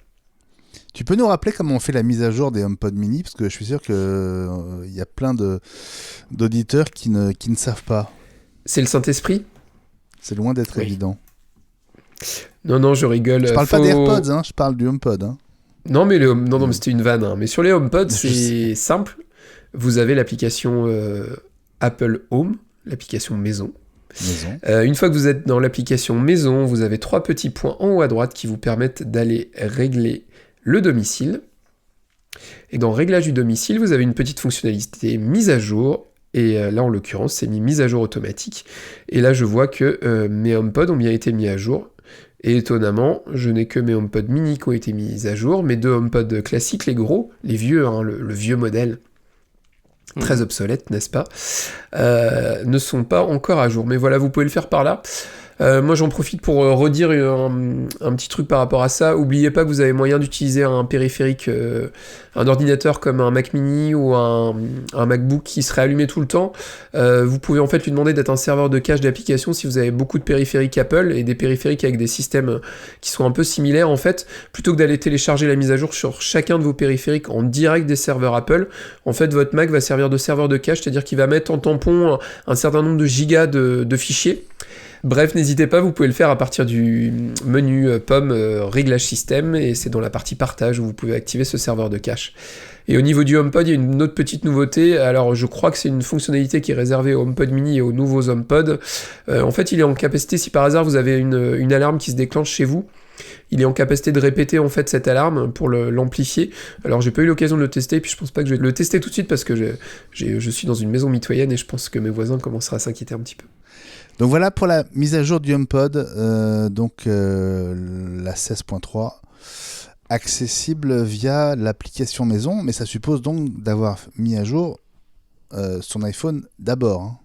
Speaker 1: Tu peux nous rappeler comment on fait la mise à jour des HomePod mini? Parce que je suis sûr qu'il y a plein d'auditeurs qui ne savent pas.
Speaker 4: C'est le Saint-Esprit?
Speaker 1: C'est loin d'être évident.
Speaker 4: Non, je rigole.
Speaker 1: Je parle pas des AirPods, hein, je parle du HomePod. Hein.
Speaker 4: Non, mais mais c'était une vanne. Hein. Mais sur les HomePod, c'est simple. Vous avez l'application Apple Home, l'application maison. Une fois que vous êtes dans l'application maison, vous avez 3 petits points en haut à droite qui vous permettent d'aller régler le domicile. Et dans réglage du domicile, vous avez une petite fonctionnalité mise à jour. Et là, en l'occurrence, c'est mise à jour automatique. Et là, je vois que mes HomePod ont bien été mis à jour. Et étonnamment, je n'ai que mes HomePod mini qui ont été mis à jour. Mes 2 HomePod classiques, les gros, les vieux, hein, le vieux modèle, très obsolète, n'est-ce pas, ne sont pas encore à jour. Mais voilà, vous pouvez le faire par là. Moi j'en profite pour redire un petit truc par rapport à ça. Oubliez pas que vous avez moyen d'utiliser un périphérique, un ordinateur comme un Mac mini ou un MacBook qui serait allumé tout le temps. Vous pouvez en fait lui demander d'être un serveur de cache d'application si vous avez beaucoup de périphériques Apple et des périphériques avec des systèmes qui sont un peu similaires en fait. Plutôt que d'aller télécharger la mise à jour sur chacun de vos périphériques en direct des serveurs Apple, en fait votre Mac va servir de serveur de cache, c'est-à-dire qu'il va mettre en tampon un certain nombre de gigas de fichiers. Bref, n'hésitez pas, vous pouvez le faire à partir du menu pomme réglage système, et c'est dans la partie partage où vous pouvez activer ce serveur de cache. Et au niveau du HomePod, il y a une autre petite nouveauté. Alors je crois que c'est une fonctionnalité qui est réservée au HomePod mini et aux nouveaux HomePod. En fait, il est en capacité, si par hasard vous avez une alarme qui se déclenche chez vous, il est en capacité de répéter en fait cette alarme pour l'amplifier. Alors j'ai pas eu l'occasion de le tester, puis je pense pas que je vais le tester tout de suite parce que je suis dans une maison mitoyenne et je pense que mes voisins commenceraient à s'inquiéter un petit peu.
Speaker 1: Donc voilà pour la mise à jour du HomePod, la 16.3, accessible via l'application maison, mais ça suppose donc d'avoir mis à jour son iPhone d'abord. Hein.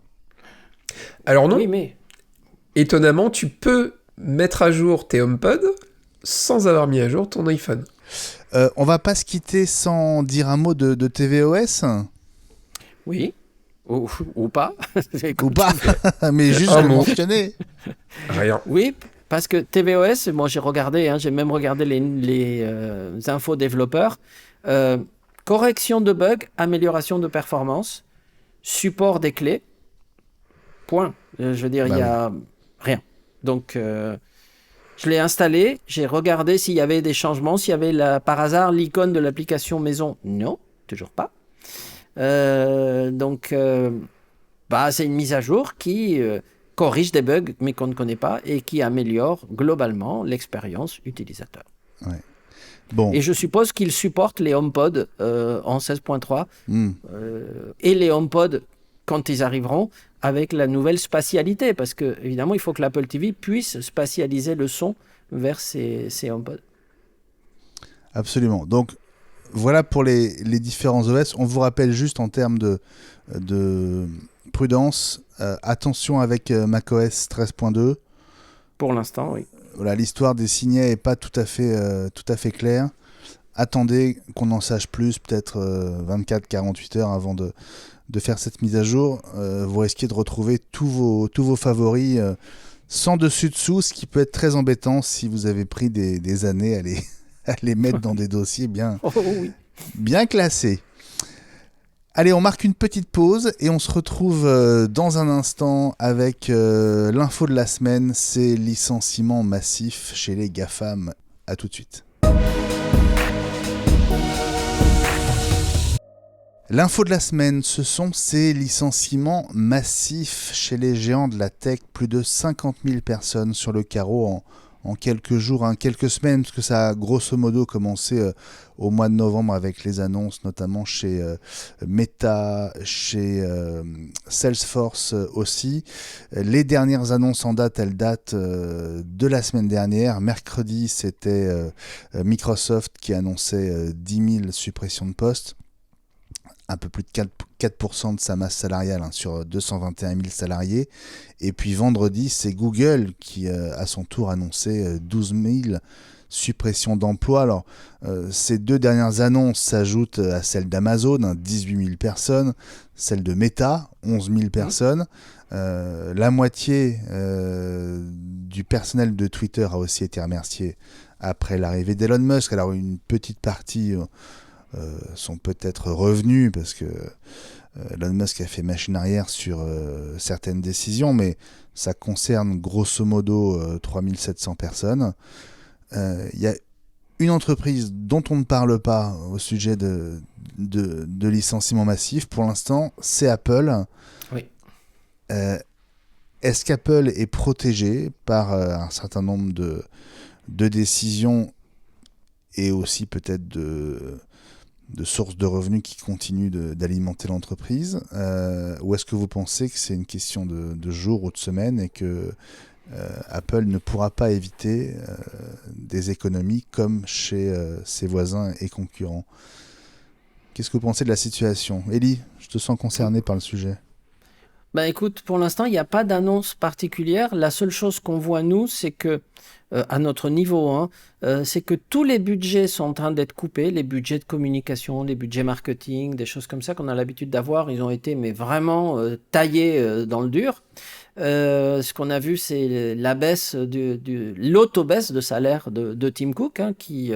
Speaker 4: Alors non,
Speaker 2: oui, mais...
Speaker 4: étonnamment, tu peux mettre à jour tes HomePod sans avoir mis à jour ton iPhone.
Speaker 1: On va pas se quitter sans dire un mot de tvOS.
Speaker 2: Oui. Ou pas.
Speaker 1: Ou pas, mais juste le mentionner.
Speaker 4: Rien.
Speaker 2: Oui, parce que tvOS, moi j'ai regardé, j'ai même regardé les infos développeurs. Correction de bugs, amélioration de performance, support des clés, point. Je veux dire, il y a rien. Donc, Je l'ai installé, j'ai regardé s'il y avait des changements, s'il y avait par hasard l'icône de l'application maison. Non, toujours pas. Donc, c'est une mise à jour qui corrige des bugs, mais qu'on ne connaît pas, et qui améliore globalement l'expérience utilisateur.
Speaker 1: Ouais. Bon.
Speaker 2: Et je suppose qu'il supporte les HomePod en 16.3 et les HomePod quand ils arriveront avec la nouvelle spatialité, parce que évidemment il faut que l'Apple TV puisse spatialiser le son vers ses HomePod.
Speaker 1: Absolument. Donc voilà pour les différents OS. On vous rappelle juste en termes de prudence, attention avec macOS 13.2.
Speaker 2: Pour l'instant, oui.
Speaker 1: Voilà, l'histoire des signets n'est pas tout à fait claire. Attendez qu'on en sache plus, peut-être 24-48 heures avant de faire cette mise à jour. Vous risquez de retrouver tous vos favoris sans dessus-dessous, ce qui peut être très embêtant si vous avez pris des années à les mettre dans des dossiers bien classés. Allez, on marque une petite pause et on se retrouve dans un instant avec l'info de la semaine, c'est licenciement massif chez les GAFAM. À tout de suite. L'info de la semaine, ce sont ces licenciements massifs chez les géants de la tech. Plus de 50 000 personnes sur le carreau en quelques jours, quelques semaines, parce que ça a grosso modo commencé au mois de novembre avec les annonces, notamment chez Meta, chez Salesforce aussi. Les dernières annonces en date, elles datent de la semaine dernière. Mercredi, c'était Microsoft qui annonçait 10 000 suppressions de postes. Un peu plus de 4% de sa masse salariale sur 221 000 salariés. Et puis vendredi, c'est Google qui, à son tour, annonçait 12 000 suppressions d'emplois. Alors, ces deux dernières annonces s'ajoutent à celle d'Amazon, 18 000 personnes, celle de Meta, 11 000 personnes. La moitié du personnel de Twitter a aussi été remercié après l'arrivée d'Elon Musk. Alors, une petite partie... sont peut-être revenus parce que Elon Musk a fait machine arrière sur certaines décisions, mais ça concerne grosso modo 3700 personnes. Il y a une entreprise dont on ne parle pas au sujet de licenciements massifs pour l'instant, c'est Apple.
Speaker 2: Oui.
Speaker 1: Est-ce qu'Apple est protégé par un certain nombre de décisions et aussi peut-être de sources de revenus qui continuent d'alimenter l'entreprise, ou est-ce que vous pensez que c'est une question de jours ou de semaines et que Apple ne pourra pas éviter des économies comme chez ses voisins et concurrents? Qu'est-ce que vous pensez de la situation? Élie, je te sens concerné par le sujet.
Speaker 2: Écoute, pour l'instant, il n'y a pas d'annonce particulière. La seule chose qu'on voit, nous, c'est que, à notre niveau, c'est que tous les budgets sont en train d'être coupés, les budgets de communication, les budgets marketing, des choses comme ça qu'on a l'habitude d'avoir, ils ont été vraiment taillés dans le dur. Ce qu'on a vu, c'est la baisse l'auto-baisse de salaire de Tim Cook, qui,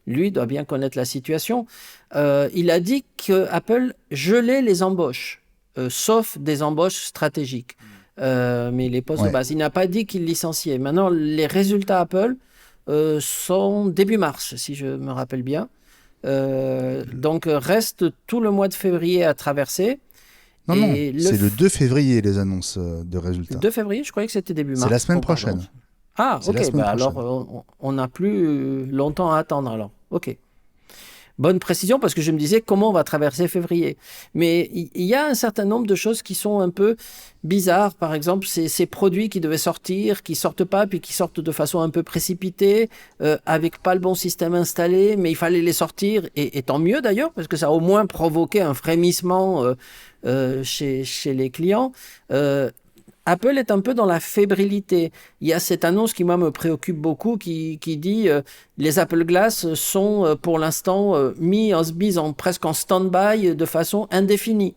Speaker 2: lui, doit bien connaître la situation. Il a dit qu'Apple gelait les embauches. Sauf des embauches stratégiques. Mais les postes de base. Il n'a pas dit qu'il licenciait. Maintenant, les résultats Apple sont début mars, si je me rappelle bien. Donc, reste tout le mois de février à traverser.
Speaker 1: Non, c'est le 2 février, les annonces de résultats.
Speaker 2: Le 2 février, je croyais que c'était début mars.
Speaker 1: C'est la semaine prochaine.
Speaker 2: Ah, ok. Alors, on n'a plus longtemps à attendre, alors. Ok. Bonne précision, parce que je me disais comment on va traverser février. Mais il y a un certain nombre de choses qui sont un peu bizarres. Par exemple, ces produits qui devaient sortir, qui sortent pas, puis qui sortent de façon un peu précipitée, avec pas le bon système installé, mais il fallait les sortir, et tant mieux d'ailleurs, parce que ça a au moins provoqué un frémissement chez les clients. Apple est un peu dans la fébrilité. Il y a cette annonce qui, moi, me préoccupe beaucoup, qui dit les Apple Glass sont, pour l'instant, mis presque en stand-by de façon indéfinie.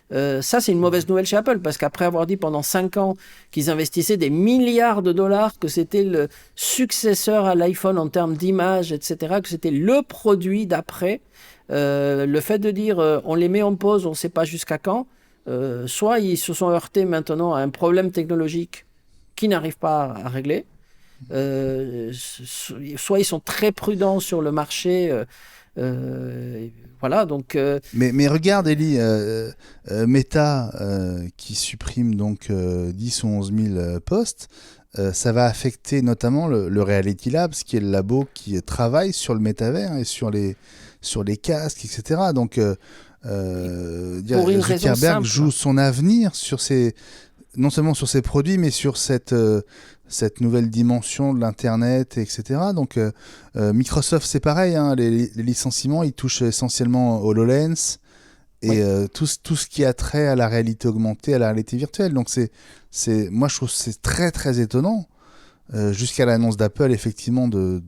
Speaker 2: Ça, c'est une mauvaise nouvelle chez Apple, parce qu'après avoir dit pendant 5 ans qu'ils investissaient des milliards de dollars, que c'était le successeur à l'iPhone en termes d'image, etc., que c'était le produit d'après, le fait de dire on les met en pause, on ne sait pas jusqu'à quand, soit ils se sont heurtés maintenant à un problème technologique qu'ils n'arrivent pas à régler, Soit ils sont très prudents sur le marché. Voilà, donc.
Speaker 1: Mais regarde, Ellie, Meta qui supprime donc 10 ou 11 000 postes, ça va affecter notamment le Reality Labs, qui est le labo qui travaille sur le métavers et sur les casques, etc. Donc, Zuckerberg joue son avenir non seulement sur ses produits, mais sur cette nouvelle dimension de l'Internet, etc. Donc, Microsoft, c'est pareil, hein, les licenciements, ils touchent essentiellement HoloLens et tout ce qui a trait à la réalité augmentée, à la réalité virtuelle. Donc, moi, je trouve que c'est très, très étonnant, jusqu'à l'annonce d'Apple, effectivement, de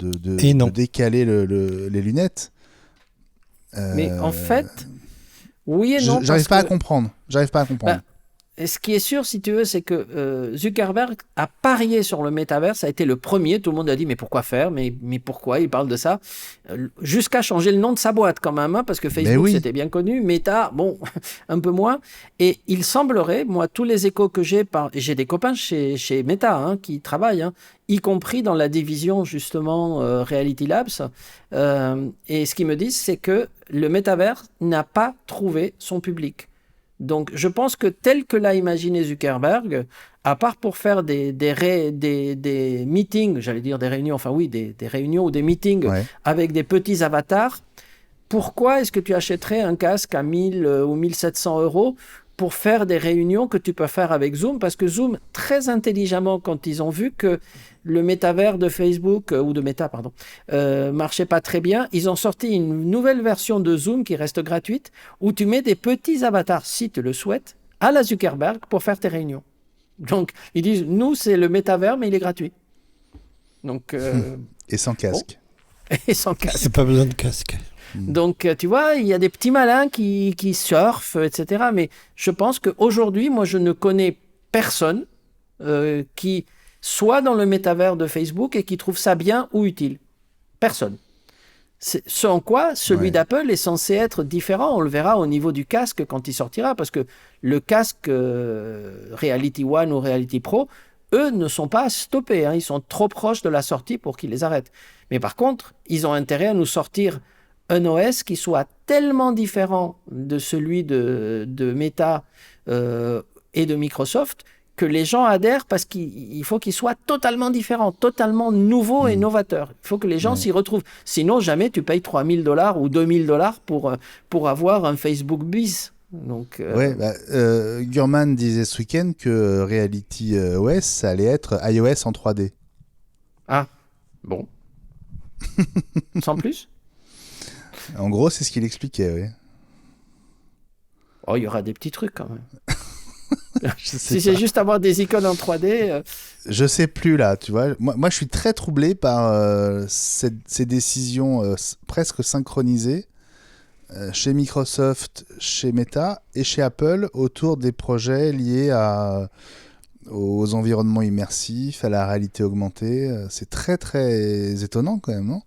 Speaker 1: décaler les lunettes.
Speaker 2: Mais en fait, oui et non.
Speaker 1: J'arrive pas à comprendre.
Speaker 2: Et ce qui est sûr, si tu veux, c'est que Zuckerberg a parié sur le métavers. Ça a été le premier. Tout le monde a dit, mais pourquoi faire ? Mais pourquoi il parle de ça ? Jusqu'à changer le nom de sa boîte quand même, hein, parce que Facebook, c'était bien connu. Meta, bon, un peu moins. Et il semblerait, moi, tous les échos que j'ai des copains chez Meta hein, qui travaillent, hein, y compris dans la division, justement, Reality Labs. Et ce qu'ils me disent, c'est que le métavers n'a pas trouvé son public. Donc, je pense que tel que l'a imaginé Zuckerberg, à part pour faire des meetings, j'allais dire des réunions, enfin oui, des réunions ou des meetings avec des petits avatars, pourquoi est-ce que tu achèterais un casque à 1000 ou 1700 euros pour faire des réunions que tu peux faire avec Zoom? Parce que Zoom, très intelligemment, quand ils ont vu que le métavers de Facebook, ou de Meta, pardon, marchait pas très bien, ils ont sorti une nouvelle version de Zoom qui reste gratuite, où tu mets des petits avatars, si tu le souhaites, à la Zuckerberg pour faire tes réunions. Donc, ils disent, nous, c'est le métavers, mais il est gratuit. Donc,
Speaker 1: et sans casque.
Speaker 2: Bon. Et sans casque.
Speaker 3: Il n'y a pas besoin de casque.
Speaker 2: Donc, tu vois, il y a des petits malins qui surfent, etc. Mais je pense qu'aujourd'hui, moi, je ne connais personne qui soit dans le métavers de Facebook et qui trouve ça bien ou utile. Personne. Ce en quoi celui d'Apple est censé être différent. On le verra au niveau du casque quand il sortira, parce que le casque Reality One ou Reality Pro, eux ne sont pas stoppés. Hein. Ils sont trop proches de la sortie pour qu'ils les arrêtent. Mais par contre, ils ont intérêt à nous sortir un OS qui soit tellement différent de celui de Meta et de Microsoft que les gens adhèrent, parce qu'il faut qu'il soit totalement différent, totalement nouveau et novateur. Il faut que les gens s'y retrouvent. Sinon, jamais tu payes $3,000 ou $2,000 pour avoir un Facebook bis. Donc,
Speaker 1: Gurman disait ce week-end que Reality OS, ça allait être iOS en 3D.
Speaker 2: Ah, bon. Sans plus ?
Speaker 1: En gros, c'est ce qu'il expliquait, oui.
Speaker 2: Oh, il y aura des petits trucs quand même. Si c'est juste avoir des icônes en 3D...
Speaker 1: Je sais plus là, tu vois. Moi, je suis très troublé par ces décisions presque synchronisées chez Microsoft, chez Meta et chez Apple autour des projets liés aux environnements immersifs, à la réalité augmentée. C'est très, très étonnant quand même, non ?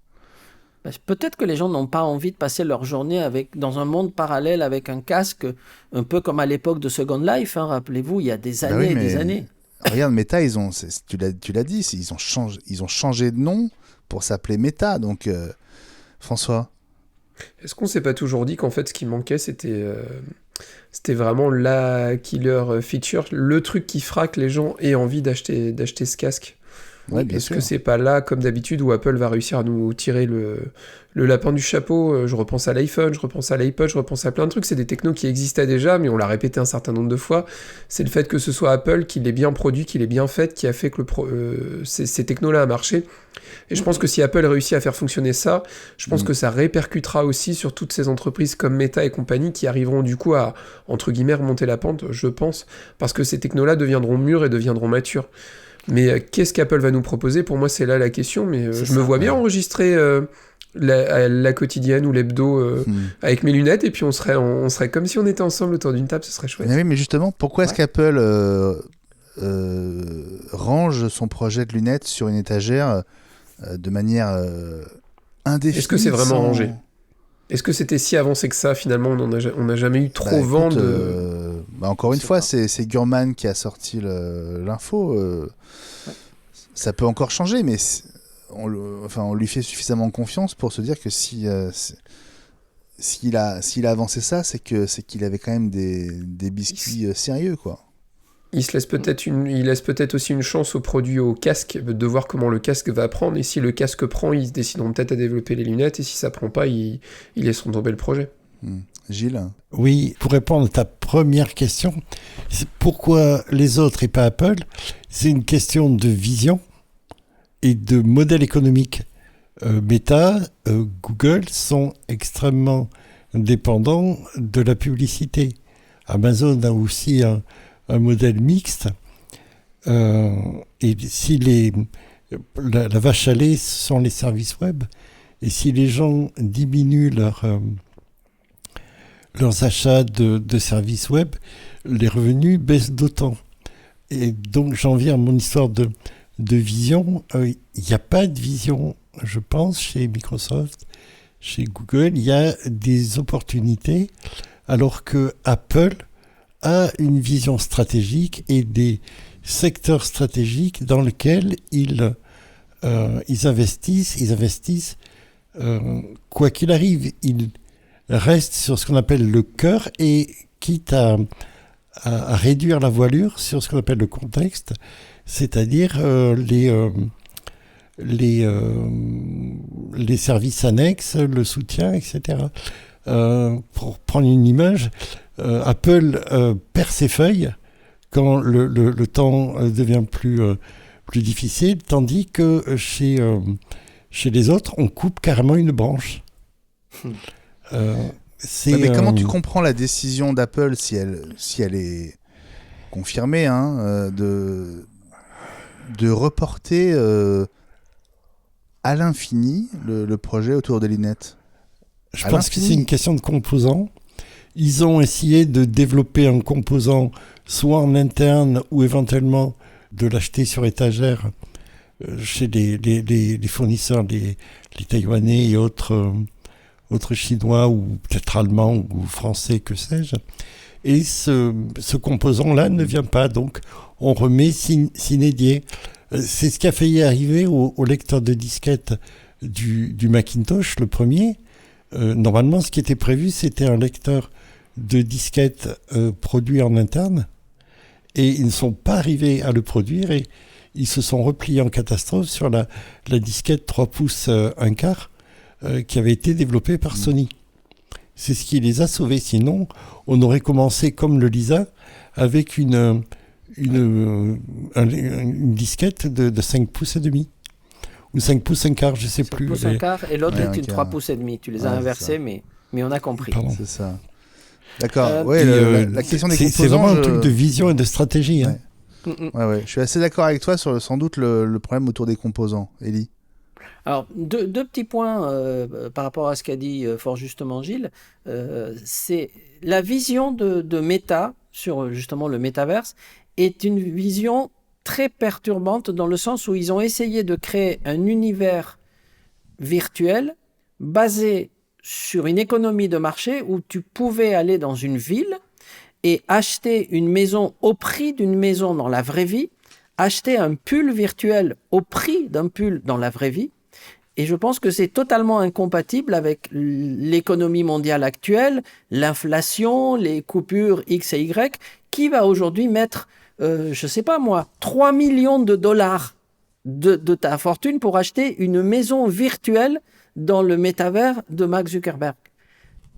Speaker 2: Peut-être que les gens n'ont pas envie de passer leur journée dans un monde parallèle avec un casque, un peu comme à l'époque de Second Life, hein, rappelez-vous, il y a des années et des années.
Speaker 1: Regarde, Meta, tu l'as dit, ils ont changé de nom pour s'appeler Meta, donc François.
Speaker 4: Est-ce qu'on s'est pas toujours dit qu'en fait ce qui manquait c'était vraiment la killer feature, le truc qui fera que les gens aient envie d'acheter ce casque?
Speaker 1: Ouais, bien
Speaker 4: Est-ce
Speaker 1: sûr.
Speaker 4: que c'est pas là, comme d'habitude, où Apple va réussir à nous tirer le lapin du chapeau? Je repense à l'iPhone, je repense à l'iPod, je repense à plein de trucs. C'est des technos qui existaient déjà, mais on l'a répété un certain nombre de fois. C'est le fait que ce soit Apple qui l'ait bien produit, qui l'ait bien fait, qui a fait que ces technos-là a marché. Et je pense que si Apple réussit à faire fonctionner ça, je pense que ça répercutera aussi sur toutes ces entreprises comme Meta et compagnie qui arriveront du coup à, entre guillemets, remonter la pente, je pense, parce que ces technos-là deviendront mûrs et deviendront matures. Mais qu'est-ce qu'Apple va nous proposer? Pour moi, c'est là la question. Mais je me vois bien enregistrer la quotidienne ou l'hebdo avec mes lunettes, et puis on serait comme si on était ensemble autour d'une table. Ce serait chouette.
Speaker 1: Mais oui, mais justement, pourquoi est-ce qu'Apple range son projet de lunettes sur une étagère de manière indéfinie?
Speaker 4: Est-ce que c'est vraiment rangé? Est-ce que c'était si avancé que ça? Finalement, on n'a jamais eu trop vent de...
Speaker 1: encore une fois, c'est Gurman qui a sorti l'info. ça peut encore changer, mais on lui fait suffisamment confiance pour se dire que s'il a avancé ça, c'est qu'il avait quand même des biscuits sérieux, quoi.
Speaker 4: Il laisse peut-être aussi une chance au produit, au casque, de voir comment le casque va prendre. Et si le casque prend, ils se décideront peut-être à développer les lunettes. Et si ça prend pas, ils laisseront tomber le projet.
Speaker 1: Gilles ?
Speaker 3: Oui, pour répondre à ta première question, pourquoi les autres et pas Apple ? C'est une question de vision et de modèle économique. Meta, Google sont extrêmement dépendants de la publicité. Amazon a aussi un modèle mixte. Et si la vache à lait sont les services web, et si les gens diminuent leurs achats de services web, les revenus baissent d'autant. Et donc j'en viens à mon histoire de vision. Il n'y a pas de vision, je pense, chez Microsoft, chez Google. Il y a des opportunités, alors que Apple a une vision stratégique et des secteurs stratégiques dans lesquels ils investissent quoi qu'il arrive. Ils restent sur ce qu'on appelle le cœur et quitte à réduire la voilure sur ce qu'on appelle le contexte, c'est-à-dire les services annexes, le soutien, etc. Pour prendre une image, Apple perd ses feuilles quand le temps devient plus difficile, tandis que chez les autres, on coupe carrément une branche.
Speaker 1: Mais comment tu comprends la décision d'Apple, si elle est confirmée, de reporter à l'infini le projet autour des lunettes ?
Speaker 3: Je pense que c'est une question de composants. Ils ont essayé de développer un composant soit en interne ou éventuellement de l'acheter sur étagère chez les fournisseurs, les Taïwanais et autres Chinois ou peut-être Allemands ou Français, que sais-je. Et ce composant-là ne vient pas, donc on remet sine die. C'est ce qui a failli arriver au lecteur de disquette du Macintosh, le premier. Normalement, ce qui était prévu, c'était un lecteur de disquette produit en interne, et ils ne sont pas arrivés à le produire, et ils se sont repliés en catastrophe sur la disquette 3 pouces 1 quart qui avait été développée par Sony. C'est ce qui les a sauvés, sinon on aurait commencé comme le Lisa avec une disquette de 5 pouces et demi. Ou 5 pouces 1 quart, je sais plus.
Speaker 2: 5 pouces 1 quart, et l'autre est une 3
Speaker 1: quart.
Speaker 2: pouces et demi. Tu les as inversés, mais on a compris.
Speaker 3: Pardon.
Speaker 1: C'est ça. D'accord. La question des composants...
Speaker 3: C'est vraiment un truc de vision et de stratégie.
Speaker 1: Ouais. Ouais. Je suis assez d'accord avec toi sur sans doute le problème autour des composants. Élie ?
Speaker 2: Alors, deux petits points par rapport à ce qu'a dit fort justement Gilles. C'est la vision de Meta sur justement le métaverse est une vision très perturbante dans le sens où ils ont essayé de créer un univers virtuel basé sur une économie de marché où tu pouvais aller dans une ville et acheter une maison au prix d'une maison dans la vraie vie, acheter un pull virtuel au prix d'un pull dans la vraie vie. Et je pense que c'est totalement incompatible avec l'économie mondiale actuelle, l'inflation, les coupures X et Y, qui va aujourd'hui mettre, je sais pas moi, 3 millions de dollars de ta fortune pour acheter une maison virtuelle dans le métavers de Mark Zuckerberg.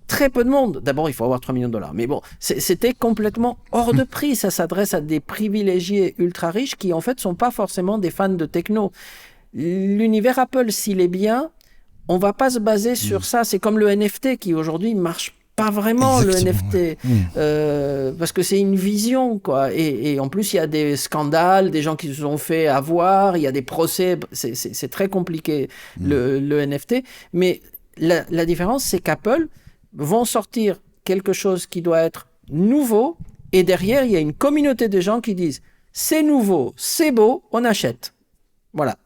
Speaker 2: Très peu de monde. D'abord, il faut avoir 3 millions de dollars. Mais bon, c'était complètement hors de prix. Ça s'adresse à des privilégiés ultra riches qui, en fait, sont pas forcément des fans de techno. L'univers Apple, s'il est bien, on va pas se baser sur ça. C'est comme le NFT qui, aujourd'hui, marche pas vraiment. Exactement, le NFT. Parce que c'est une vision, quoi. Et en plus, il y a des scandales, des gens qui se sont fait avoir, il y a des procès. C'est très compliqué, le NFT. Mais la différence, c'est qu'Apple vont sortir quelque chose qui doit être nouveau, et derrière, il y a une communauté de gens qui disent « c'est nouveau, c'est beau, on achète ». Voilà.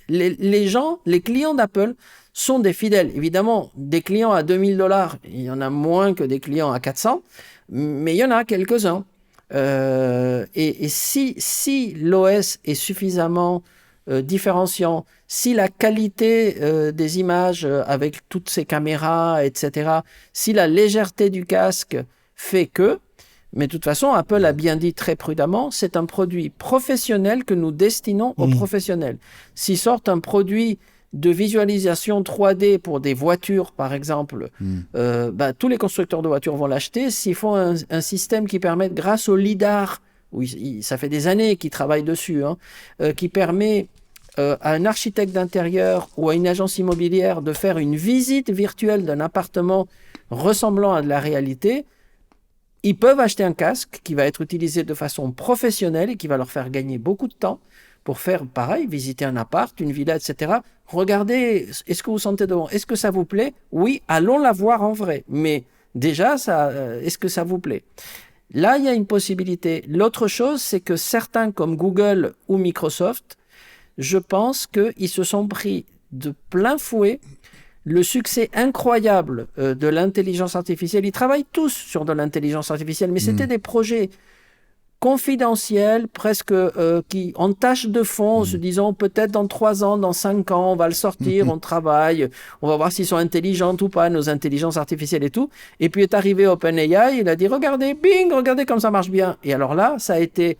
Speaker 2: Les gens, les clients d'Apple sont des fidèles. Évidemment, des clients à 2000 $, il y en a moins que des clients à 400, mais il y en a quelques-uns. Et si l'OS est suffisamment différenciant. Si la qualité des images avec toutes ces caméras, etc., si la légèreté du casque fait que, mais de toute façon, Apple a bien dit très prudemment, c'est un produit professionnel que nous destinons aux professionnels. S'ils sortent un produit de visualisation 3D pour des voitures, par exemple, tous les constructeurs de voitures vont l'acheter. S'ils font un système qui permet, grâce au LiDAR, ça fait des années qu'ils travaillent dessus, qui permet à un architecte d'intérieur ou à une agence immobilière de faire une visite virtuelle d'un appartement ressemblant à de la réalité, ils peuvent acheter un casque qui va être utilisé de façon professionnelle et qui va leur faire gagner beaucoup de temps pour faire pareil, visiter un appart, une villa, etc. Regardez, est-ce que vous sentez devant? Est-ce que ça vous plaît? Oui, allons la voir en vrai. Mais déjà, est-ce que ça vous plaît? Là, il y a une possibilité. L'autre chose, c'est que certains comme Google ou Microsoft, je pense qu'ils se sont pris de plein fouet le succès incroyable de l'intelligence artificielle. Ils travaillent tous sur de l'intelligence artificielle, mais c'était des projets confidentiels, presque qui en tâche de fond, se disant peut-être dans 3 ans, dans 5 ans, on va le sortir, on travaille, on va voir s'ils sont intelligents ou pas, nos intelligences artificielles et tout. Et puis est arrivé OpenAI, il a dit regardez, bing, regardez comme ça marche bien. Et alors là, ça a été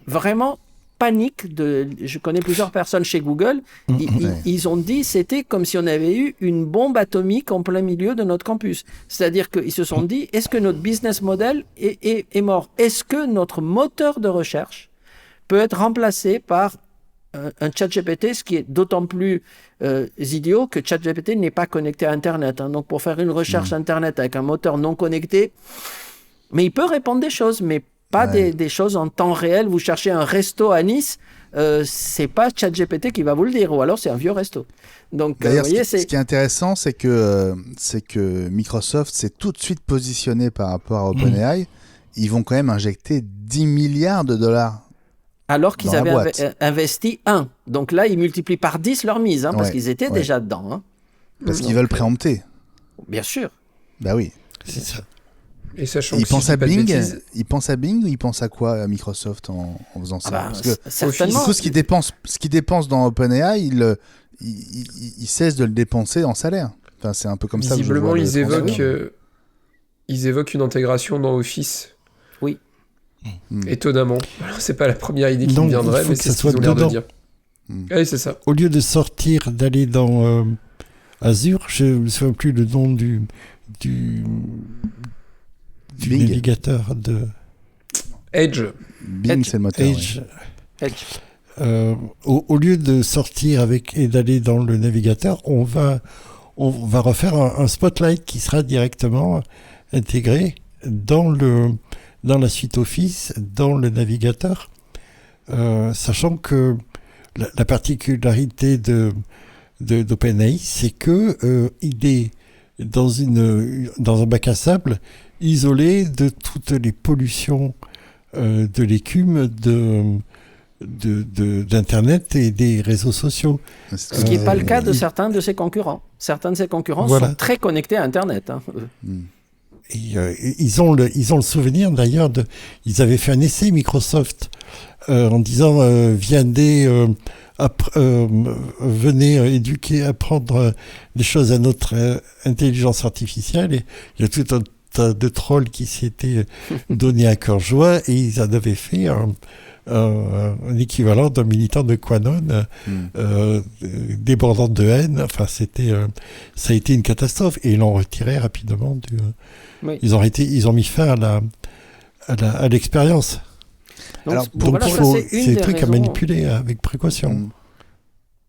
Speaker 2: vraiment panique. Je connais plusieurs personnes chez Google, ils ont dit c'était comme si on avait eu une bombe atomique en plein milieu de notre campus. C'est-à-dire qu'ils se sont dit, est-ce que notre business model est mort? Est-ce que notre moteur de recherche peut être remplacé par un ChatGPT, ce qui est d'autant plus idiot que ChatGPT n'est pas connecté à Internet. Donc pour faire une recherche Internet avec un moteur non connecté, mais il peut répondre des choses, mais pas des choses en temps réel. Vous cherchez un resto à Nice, c'est pas ChatGPT qui va vous le dire, ou alors c'est un vieux resto. Donc,
Speaker 1: d'ailleurs, ce qui est intéressant, c'est que Microsoft s'est tout de suite positionné par rapport à OpenAI. Ils vont quand même injecter 10 milliards de dollars.
Speaker 2: Alors qu'ils avaient investi 1. Donc là, ils multiplient par 10 leur mise, parce qu'ils étaient déjà dedans.
Speaker 1: Parce qu'ils veulent préempter.
Speaker 2: Bien sûr.
Speaker 1: Bah oui.
Speaker 3: C'est ça.
Speaker 4: Et sachant
Speaker 1: ils pensent à Bing, ils pensent à Bing ou ils pensent à quoi à Microsoft en faisant ça? Parce que
Speaker 2: certainement.
Speaker 1: Du coup, ce qu'ils dépensent dans OpenAI, ils cessent de le dépenser en salaire. Enfin, c'est un peu comme ça.
Speaker 4: Visiblement, ils évoquent une intégration dans Office.
Speaker 2: Oui.
Speaker 4: Étonnamment. Alors, c'est pas la première idée qui me viendrait, mais c'est ce qu'ils ont l'air de dire. Oui, c'est ça.
Speaker 3: Au lieu de sortir, d'aller dans Azure, je ne me souviens plus le nom du navigateur de
Speaker 4: Edge.
Speaker 1: Bing, c'est le moteur.
Speaker 3: Edge. Au lieu de sortir et d'aller dans le navigateur, on va refaire un Spotlight qui sera directement intégré dans la suite Office, dans le navigateur, sachant que la particularité d'OpenAI, c'est que il est dans un bac à sable isolé de toutes les pollutions de l'écume d'Internet et des réseaux sociaux.
Speaker 2: Ce qui n'est pas le cas de certains de ses concurrents. Certains de ses concurrents sont très connectés à Internet.
Speaker 3: Et, ils ont le souvenir d'ailleurs ils avaient fait un essai Microsoft en disant venez apprendre des choses à notre intelligence artificielle, et il y a tout un tas de trolls qui s'étaient donnés à cœur joie, et ils en avaient fait un équivalent d'un militant de QAnon débordant de haine. Enfin, ça a été une catastrophe, et ils l'ont retiré rapidement. Ils ont mis fin à l'expérience. Donc c'est des trucs à manipuler avec précaution.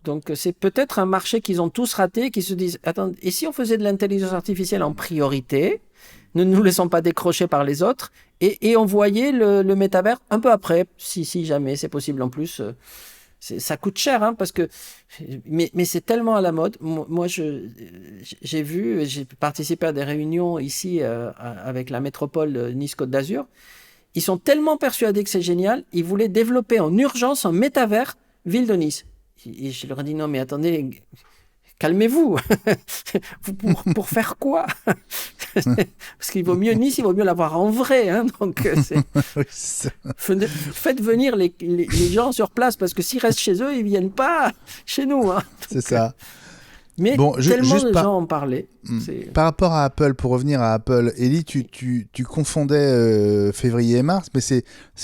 Speaker 2: Donc c'est peut-être un marché qu'ils ont tous raté, qui se disent, attends, et si on faisait de l'intelligence artificielle en priorité, ne nous laissons pas décrocher par les autres, et on voyait le métavers un peu après, si jamais c'est possible. En plus, ça coûte cher, parce que mais c'est tellement à la mode. Moi j'ai participé à des réunions ici avec la métropole Nice-Côte d'Azur. Ils sont tellement persuadés que c'est génial, ils voulaient développer en urgence un métavers ville de Nice. Et je leur ai dit non mais attendez, calmez-vous. pour faire quoi? Parce qu'il vaut mieux Nice, il vaut mieux l'avoir en vrai. Hein, donc,
Speaker 1: Oui, c'est ça.
Speaker 2: faites venir les gens sur place, parce que s'ils restent chez eux, ils viennent pas chez nous. Hein.
Speaker 1: C'est ça.
Speaker 2: Mais
Speaker 1: Bon,
Speaker 2: tellement
Speaker 1: juste
Speaker 2: de
Speaker 1: par-
Speaker 2: gens en parlaient. C'est-
Speaker 1: Par rapport à Apple, pour revenir à Apple, Ellie, tu confondais février et mars, mais c'est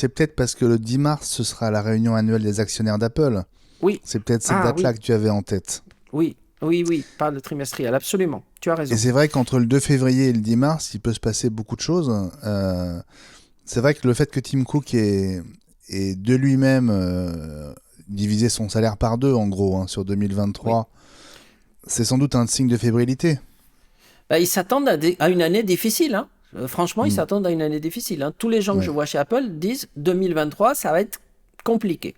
Speaker 1: peut-être parce que le 10 mars, ce sera la réunion annuelle des actionnaires d'Apple.
Speaker 2: Oui,
Speaker 1: C'est peut-être cette
Speaker 2: Ah,
Speaker 1: date-là
Speaker 2: oui.
Speaker 1: que tu avais en tête.
Speaker 2: oui, pas le trimestriel, absolument. Tu as raison.
Speaker 1: Et c'est vrai qu'entre le 2 février et le 10 mars, il peut se passer beaucoup de choses. C'est vrai que le fait que Tim Cook ait de lui-même divisé son salaire par 2, en gros, hein, sur 2023, c'est sans doute un signe de fébrilité.
Speaker 2: Bah, ils s'attendent à une année difficile. Hein. Franchement, ils
Speaker 1: Mm.
Speaker 2: s'attendent à une année difficile. Hein. Tous les gens que
Speaker 1: Ouais.
Speaker 2: je vois chez Apple disent 2023, ça va être compliqué.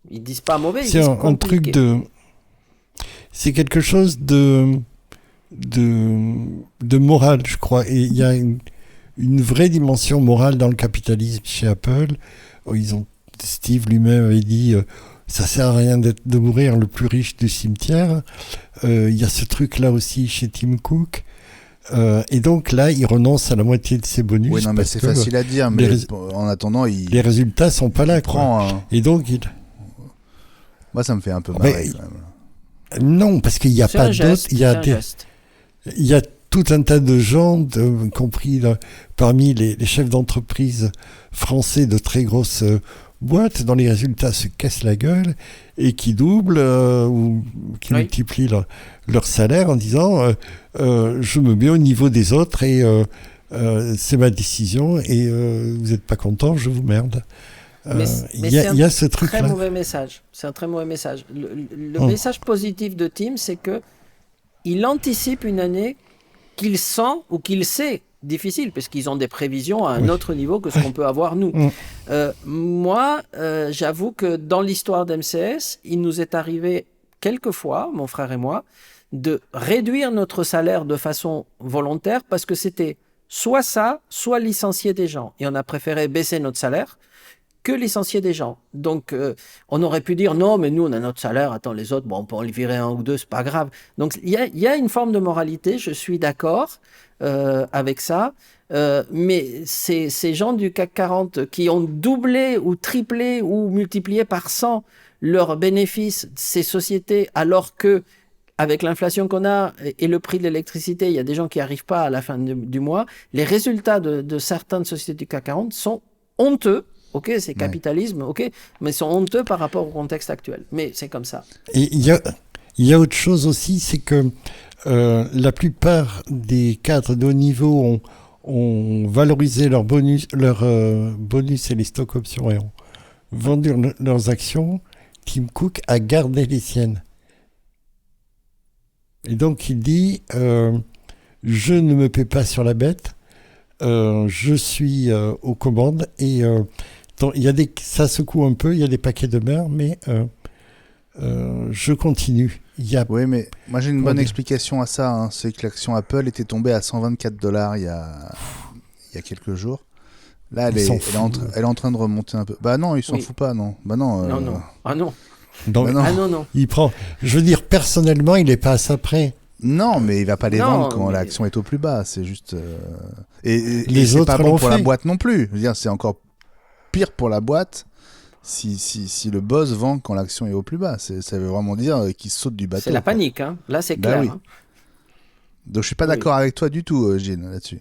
Speaker 2: Ils disent pas mauvais, ils
Speaker 3: C'est
Speaker 2: disent
Speaker 3: un truc
Speaker 2: compliqué.
Speaker 3: de. C'est quelque chose de moral, je crois. Et il y a une vraie dimension morale dans le capitalisme chez Apple. Steve lui-même avait dit ça sert à rien de mourir le plus riche du cimetière. Il y a ce truc-là aussi chez Tim Cook. Et donc là, il renonce à la moitié de ses bonus.
Speaker 1: Oui, non, mais
Speaker 3: parce
Speaker 1: c'est
Speaker 3: que
Speaker 1: facile à dire,
Speaker 3: les
Speaker 1: mais
Speaker 3: rés-
Speaker 1: en attendant, il
Speaker 3: les résultats sont pas là. Quoi.
Speaker 1: prend un...
Speaker 3: Et donc,
Speaker 1: Moi, ça me fait un peu
Speaker 3: Mais-
Speaker 1: marrer, quand même.
Speaker 3: non, parce qu'il n'y a
Speaker 2: C'est
Speaker 3: pas
Speaker 2: un
Speaker 3: d'autres.
Speaker 2: geste.
Speaker 3: Il y
Speaker 2: c'est
Speaker 3: a
Speaker 2: un
Speaker 3: des.
Speaker 2: geste.
Speaker 3: Il y a tout un tas de gens, compris parmi les chefs d'entreprise français de très grosses boîtes, dont les résultats se cassent la gueule et qui doublent ou qui
Speaker 2: Oui.
Speaker 3: multiplient leur salaire en disant je me mets au niveau des autres et c'est ma décision et vous n'êtes pas content, je vous merde.
Speaker 2: Mais
Speaker 3: Il y a ce
Speaker 2: Très
Speaker 3: truc-là.
Speaker 2: mauvais message. C'est un très mauvais message. Le
Speaker 3: Oh.
Speaker 2: message positif de Tim, c'est que il anticipe une année qu'il sent ou qu'il sait difficile, parce qu'ils ont des prévisions à un
Speaker 3: Oui.
Speaker 2: autre niveau que ce qu'on peut avoir nous.
Speaker 3: Mm.
Speaker 2: Moi, j'avoue que dans l'histoire d'MCS, il nous est arrivé quelquefois, mon frère et moi, de réduire notre salaire de façon volontaire parce que c'était soit ça, soit licencier des gens. Et on a préféré baisser notre salaire que licencier des gens. Donc, on aurait pu dire, non, mais nous, on a notre salaire, attends, les autres, bon, on peut en virer un ou deux, c'est pas grave. Donc, il y a une forme de moralité, je suis d'accord avec ça, mais ces gens du CAC 40 qui ont doublé ou triplé ou multiplié par 100 leurs bénéfices, ces sociétés, alors que avec l'inflation qu'on a et le prix de l'électricité, il y a des gens qui n'arrivent pas à la fin du mois, les résultats de certaines sociétés du CAC 40 sont honteux. Ok, c'est capitalisme, ok, mais sont honteux par rapport au contexte actuel. Mais c'est comme ça.
Speaker 3: Et il y a autre chose aussi, c'est que la plupart des cadres de haut niveau ont valorisé leurs bonus et les stocks options et ont vendu leurs actions. Tim Cook a gardé les siennes. Et donc il dit je ne me paie pas sur la bête, je suis aux commandes et ça secoue un peu, il y a des paquets de beurre, mais je continue.
Speaker 1: Oui, mais moi j'ai une
Speaker 3: Comment
Speaker 1: bonne
Speaker 3: dire
Speaker 1: explication à ça. Hein. C'est que l'action Apple était tombée à $124 il y a quelques jours. Là, elle est en train de remonter un peu. Bah non, il s'en fout pas, non. Bah non.
Speaker 2: Non. Ah non.
Speaker 3: Donc,
Speaker 1: Bah non.
Speaker 2: Ah non.
Speaker 3: il prend. Je veux dire, personnellement, il n'est pas à ça près.
Speaker 1: Non, mais il va pas les
Speaker 2: Non,
Speaker 1: vendre quand
Speaker 2: mais-
Speaker 1: l'action est au plus bas. C'est juste. Et
Speaker 3: Les
Speaker 1: c'est
Speaker 3: autres
Speaker 1: pas bon
Speaker 3: l'ont
Speaker 1: pour la
Speaker 3: fait.
Speaker 1: boîte non plus. Je veux dire, c'est encore pire pour la boîte si le boss vend quand l'action est au plus bas. Ça veut vraiment dire qu'il saute du bateau.
Speaker 2: C'est la
Speaker 1: quoi.
Speaker 2: panique, hein. Là, c'est
Speaker 1: Bah
Speaker 2: clair.
Speaker 1: oui.
Speaker 2: Hein.
Speaker 1: Donc je suis pas
Speaker 2: Oui.
Speaker 1: d'accord avec toi du tout, Gilles, là-dessus.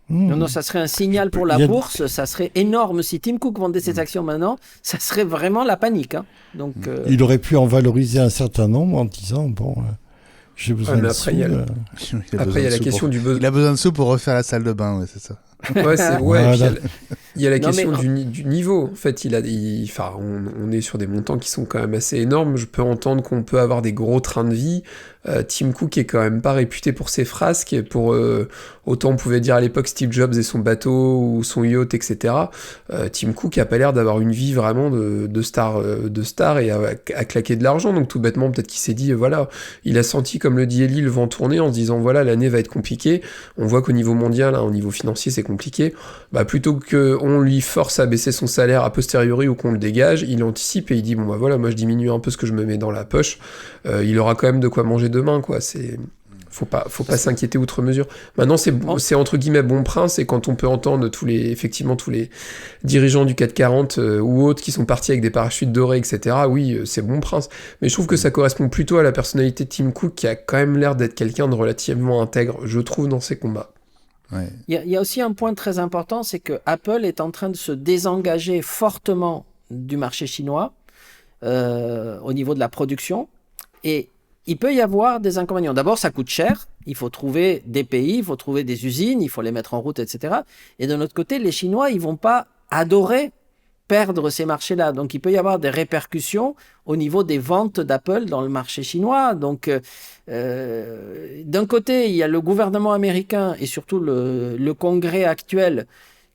Speaker 2: Non, ça serait un signal pour la
Speaker 3: Il y a-
Speaker 2: bourse. Ça serait énorme si Tim Cook vendait ses actions maintenant. Ça serait vraiment la panique. Hein. Donc,
Speaker 3: Il aurait pu en valoriser un certain nombre en disant bon, j'ai besoin
Speaker 4: mais
Speaker 3: de
Speaker 4: après,
Speaker 3: sous.
Speaker 4: il y a le- Après, il y a la question du besoin.
Speaker 1: Il a besoin de sous pour refaire la salle de bain, ouais, c'est ça.
Speaker 4: Ouais, c'est ouais.
Speaker 3: Voilà.
Speaker 4: Puis il y a la
Speaker 2: Non,
Speaker 4: question
Speaker 2: mais-
Speaker 4: du niveau. En fait, enfin, on est sur des montants qui sont quand même assez énormes. Je peux entendre qu'on peut avoir des gros trains de vie. Tim Cook est quand même pas réputé pour ses frasques. Et pour autant on pouvait dire à l'époque Steve Jobs et son bateau ou son yacht, etc. Tim Cook a pas l'air d'avoir une vie vraiment de star et à claquer de l'argent. Donc tout bêtement, peut-être qu'il s'est dit voilà, il a senti, comme le dit Ellie, le vent tourner en se disant voilà, l'année va être compliquée. On voit qu'au niveau mondial, hein, au niveau financier, c'est compliqué. Bah, plutôt qu'on on lui force à baisser son salaire a posteriori ou qu'on le dégage, il anticipe et il dit bon bah voilà, moi je diminue un peu ce que je me mets dans la poche, il aura quand même de quoi manger demain, quoi. Faut pas s'inquiéter outre mesure. Maintenant, c'est entre guillemets bon prince, et quand on peut entendre tous les dirigeants du CAC 40 ou autres qui sont partis avec des parachutes dorés, etc., oui, c'est bon prince. Mais je trouve que ça correspond plutôt à la personnalité de Tim Cook, qui a quand même l'air d'être quelqu'un de relativement intègre, je trouve, dans ses combats.
Speaker 1: Ouais.
Speaker 2: Il y a aussi un point très important, c'est que Apple est en train de se désengager fortement du marché chinois au niveau de la production, et il peut y avoir des inconvénients. D'abord, ça coûte cher. Il faut trouver des pays, il faut trouver des usines, il faut les mettre en route, etc. Et de notre côté, les Chinois, ils vont pas adorer perdre ces marchés-là. Donc, il peut y avoir des répercussions au niveau des ventes d'Apple dans le marché chinois. Donc, d'un côté, il y a le gouvernement américain et surtout le Congrès actuel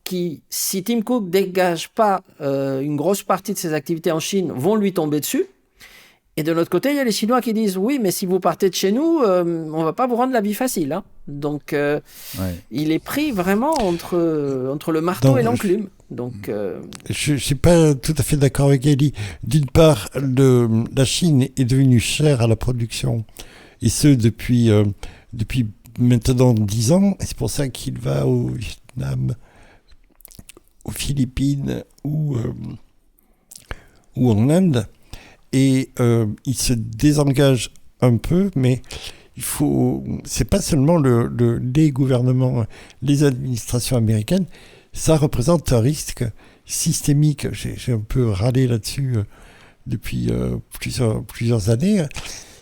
Speaker 2: qui, si Tim Cook dégage pas une grosse partie de ses activités en Chine, vont lui tomber dessus. Et de l'autre côté, il y a les Chinois qui disent « Oui, mais si vous partez de chez nous, on ne va pas vous rendre la vie facile. Hein. » Donc, il est pris vraiment entre le marteau et l'enclume. Donc,
Speaker 3: je ne suis pas tout à fait d'accord avec Elie. D'une part, la Chine est devenue chère à la production, et ce depuis maintenant 10 ans. Et c'est pour ça qu'il va au Vietnam, aux Philippines ou en Inde. Et il se désengage un peu, mais c'est pas seulement les gouvernements, les administrations américaines, ça représente un risque systémique. J'ai un peu râlé là-dessus depuis plusieurs années.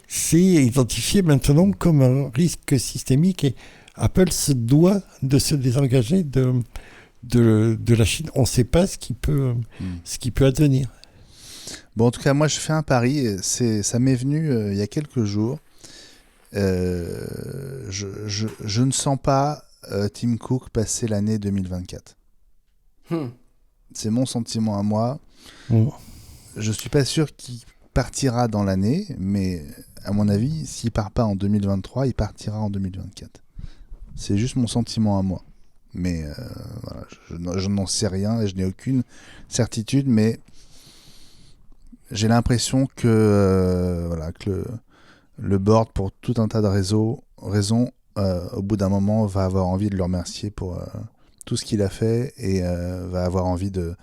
Speaker 3: C'est identifié maintenant comme un risque systémique, et Apple se doit de se désengager de la Chine. On ne sait pas ce qui peut advenir.
Speaker 1: Bon, en tout cas, moi, je fais un pari. Ça m'est venu il y a quelques jours. Je ne sens pas Tim Cook passer l'année 2024. C'est mon sentiment à moi. Je ne suis pas sûr qu'il partira dans l'année, mais à mon avis, s'il ne part pas en 2023, il partira en 2024. C'est juste mon sentiment à moi. Mais voilà, je n'en sais rien et je n'ai aucune certitude, mais j'ai l'impression que le board, pour tout un tas de raisons, au bout d'un moment, va avoir envie de le remercier pour tout ce qu'il a fait, et va avoir envie de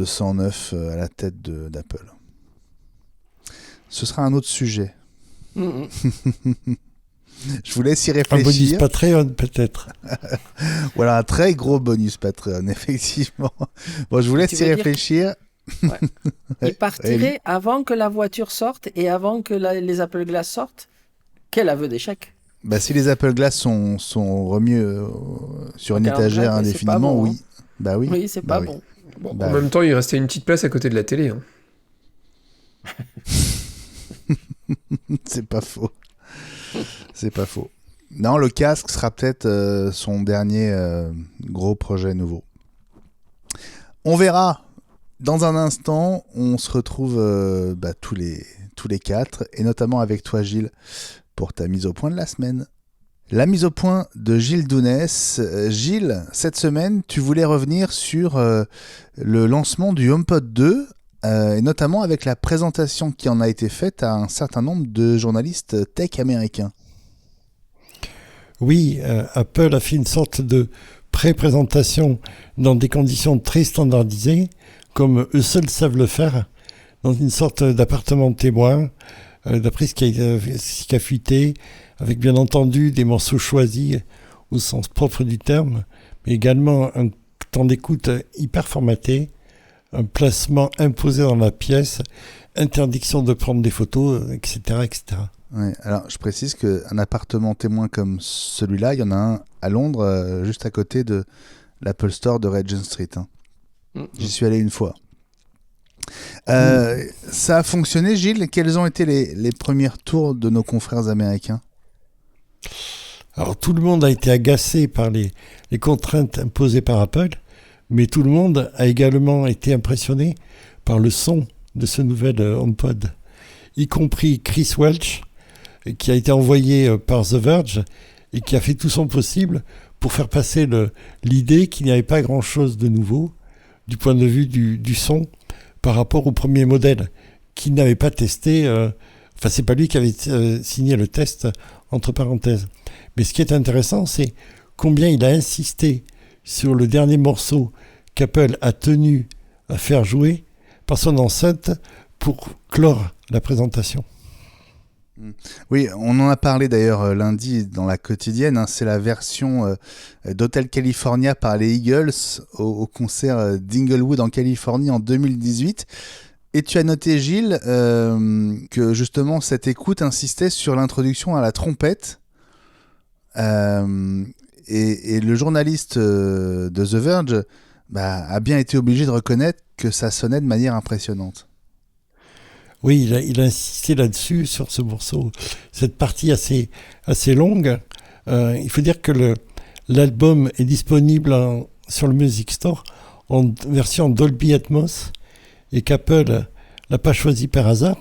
Speaker 1: 109 à la tête d'Apple. Ce sera un autre sujet. Je vous laisse y réfléchir.
Speaker 3: Un bonus Patreon, peut-être.
Speaker 1: Voilà, un très gros bonus Patreon, effectivement. Bon, je vous laisse y réfléchir.
Speaker 2: Ouais. Il partirait avant que la voiture sorte et avant que les Apple Glass sortent. Quel aveu d'échec.
Speaker 1: Bah, si les Apple Glass sont remis sur une étagère indéfiniment, bon, oui. Hein. Bah oui.
Speaker 2: Oui, c'est pas bon.
Speaker 4: En même temps, il restait une petite place à côté de la télé. Hein.
Speaker 1: C'est pas faux. C'est pas faux. Non, le casque sera peut-être son dernier gros projet nouveau. On verra. Dans un instant, on se retrouve tous les quatre, et notamment avec toi, Gilles, pour ta mise au point de la semaine. La mise au point de Gilles Dounès. Gilles, cette semaine, tu voulais revenir sur le lancement du HomePod 2, et notamment avec la présentation qui en a été faite à un certain nombre de journalistes tech américains.
Speaker 3: Oui, Apple a fait une sorte de pré-présentation dans des conditions très standardisées, comme eux seuls savent le faire, dans une sorte d'appartement témoin, d'après ce qui a fuité, avec bien entendu des morceaux choisis au sens propre du terme, mais également un temps d'écoute hyper formaté, un placement imposé dans la pièce, interdiction de prendre des photos, etc. etc.
Speaker 1: Ouais, alors je précise qu'un appartement témoin comme celui-là, il y en a un à Londres, juste à côté de l'Apple Store de Regent Street. Hein. J'y suis allé une fois. Ça a fonctionné, Gilles. Quels ont été les premiers tours de nos confrères américains ?
Speaker 3: Alors tout le monde a été agacé par les contraintes imposées par Apple, mais tout le monde a également été impressionné par le son de ce nouvel HomePod, y compris Chris Welch, qui a été envoyé par The Verge et qui a fait tout son possible pour faire passer l'idée qu'il n'y avait pas grand-chose de nouveau du point de vue du son par rapport au premier modèle, qu'il n'avait pas testé. Enfin, c'est pas lui qui avait signé le test, entre parenthèses. Mais ce qui est intéressant, c'est combien il a insisté sur le dernier morceau qu'Apple a tenu à faire jouer par son enceinte pour clore la présentation.
Speaker 1: Oui, on en a parlé d'ailleurs lundi dans la quotidienne, hein, c'est la version d'Hotel California par les Eagles au concert d'Inglewood en Californie en 2018. Et tu as noté, Gilles, que justement cette écoute insistait sur l'introduction à la trompette. Et le journaliste de The Verge a bien été obligé de reconnaître que ça sonnait de manière impressionnante.
Speaker 3: Oui, il a insisté là-dessus, sur ce morceau. Cette partie assez longue, il faut dire que l'album est disponible sur le Music Store en version Dolby Atmos et qu'Apple l'a pas choisi par hasard,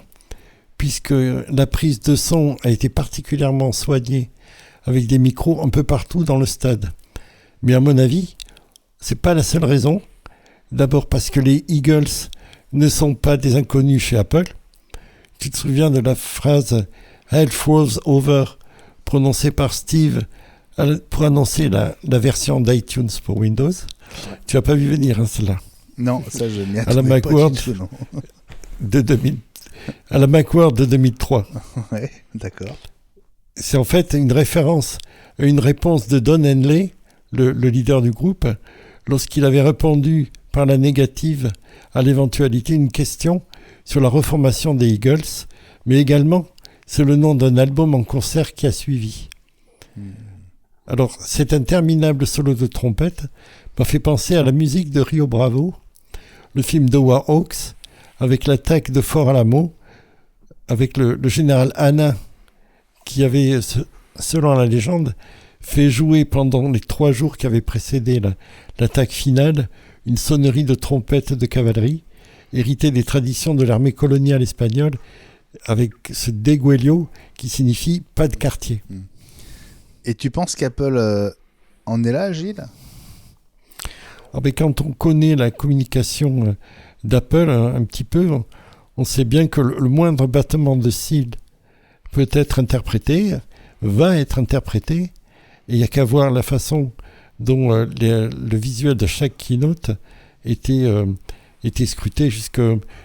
Speaker 3: puisque la prise de son a été particulièrement soignée avec des micros un peu partout dans le stade. Mais à mon avis, c'est pas la seule raison. D'abord parce que les Eagles ne sont pas des inconnus chez Apple. Tu te souviens de la phrase « Hell falls over » prononcée par Steve pour annoncer la version d'iTunes pour Windows. Tu n'as pas vu venir, hein, celle-là.
Speaker 1: Non, ça je m'y
Speaker 3: à la
Speaker 1: attendais pas du tout, non.
Speaker 3: À la Macworld de 2003.
Speaker 1: Ouais, d'accord.
Speaker 3: C'est en fait une référence, une réponse de Don Henley, le leader du groupe, lorsqu'il avait répondu par la négative à l'éventualité une question sur la reformation des Eagles, mais également c'est le nom d'un album en concert qui a suivi. Alors, cet interminable solo de trompette m'a fait penser à la musique de Rio Bravo, le film de Howard Hawks, avec l'attaque de Fort Alamo, avec le général Hanna, qui avait, selon la légende, fait jouer pendant les 3 jours qui avaient précédé l'attaque finale, une sonnerie de trompette de cavalerie, héritée des traditions de l'armée coloniale espagnole, avec ce deguelio qui signifie pas de quartier.
Speaker 1: Et tu penses qu'Apple en est là, Gilles ?
Speaker 3: Alors, mais quand on connaît la communication d'Apple un petit peu, on sait bien que le moindre battement de cils peut être interprété, va être interprété, et il n'y a qu'à voir la façon dont le visuel de chaque keynote était scruté jusque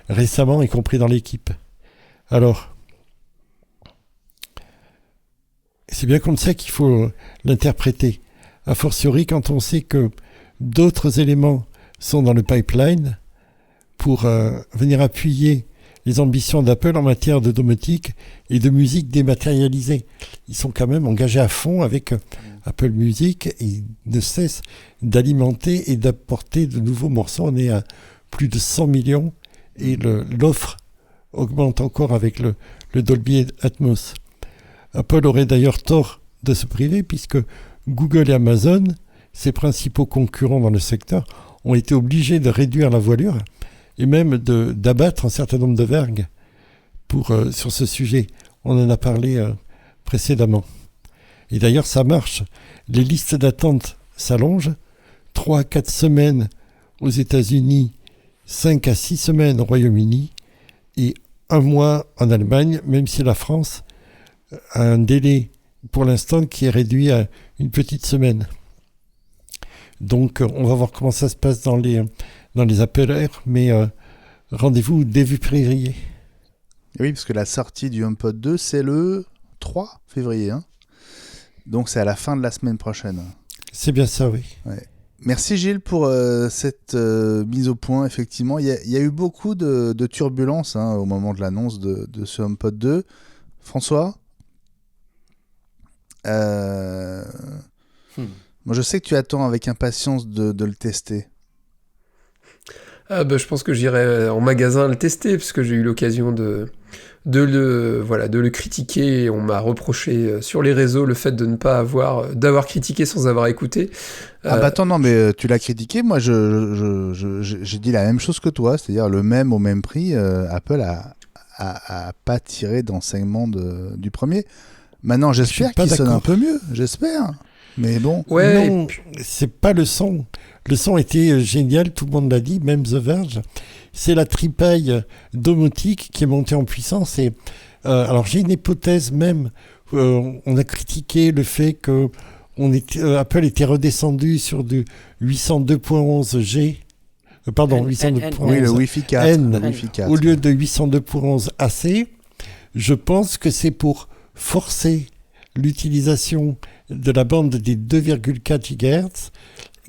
Speaker 3: récemment, y compris dans l'équipe. Alors, c'est bien comme ça qu'il faut l'interpréter. A fortiori, quand on sait que d'autres éléments sont dans le pipeline pour venir appuyer les ambitions d'Apple en matière de domotique et de musique dématérialisée. Ils sont quand même engagés à fond avec Apple Music et ils ne cessent d'alimenter et d'apporter de nouveaux morceaux. On est à plus de 100 millions et l'offre augmente encore avec le Dolby Atmos. Apple aurait d'ailleurs tort de se priver puisque Google et Amazon, ses principaux concurrents dans le secteur, ont été obligés de réduire la voilure et même d'abattre un certain nombre de vergues sur ce sujet. On en a parlé précédemment. Et d'ailleurs, ça marche. Les listes d'attente s'allongent. 3 à 4 semaines aux États-Unis, 5 à 6 semaines au Royaume-Uni et 1 mois en Allemagne, même si la France a un délai pour l'instant qui est réduit à une petite semaine. Donc, on va voir comment ça se passe dans les Apple Air, mais rendez-vous début février.
Speaker 1: Oui, parce que la sortie du HomePod 2, c'est le 3 février. Hein, donc, c'est à la fin de la semaine prochaine.
Speaker 3: C'est bien ça, oui.
Speaker 1: Ouais. Merci Gilles pour cette mise au point. Effectivement, il y a eu beaucoup de turbulences au moment de l'annonce de ce HomePod 2. François Moi, je sais que tu attends avec impatience de le tester.
Speaker 4: Je pense que j'irai en magasin le tester, puisque j'ai eu l'occasion de le critiquer. On m'a reproché sur les réseaux le fait de ne pas d'avoir critiqué sans avoir écouté.
Speaker 1: Attends, non, mais tu l'as critiqué. Moi, j'ai dit la même chose que toi, c'est-à-dire le même au même prix. Apple a pas tiré d'enseignement du premier. Maintenant, j'espère qu'il sonne un peu mieux. J'espère. Mais bon,
Speaker 4: Ouais,
Speaker 3: Non, c'est pas le son. Le son était génial, tout le monde l'a dit, même The Verge. C'est la tripaille domotique qui est montée en puissance. Et, alors j'ai une hypothèse même. On a critiqué le fait que Apple était redescendu sur du 802.11G. Pardon, 802.11
Speaker 1: oui, le Wi-Fi 4.
Speaker 3: N,
Speaker 1: le Wi-Fi 4.
Speaker 3: au lieu de 802.11 AC. Je pense que c'est pour forcer l'utilisation de la bande des 2,4 GHz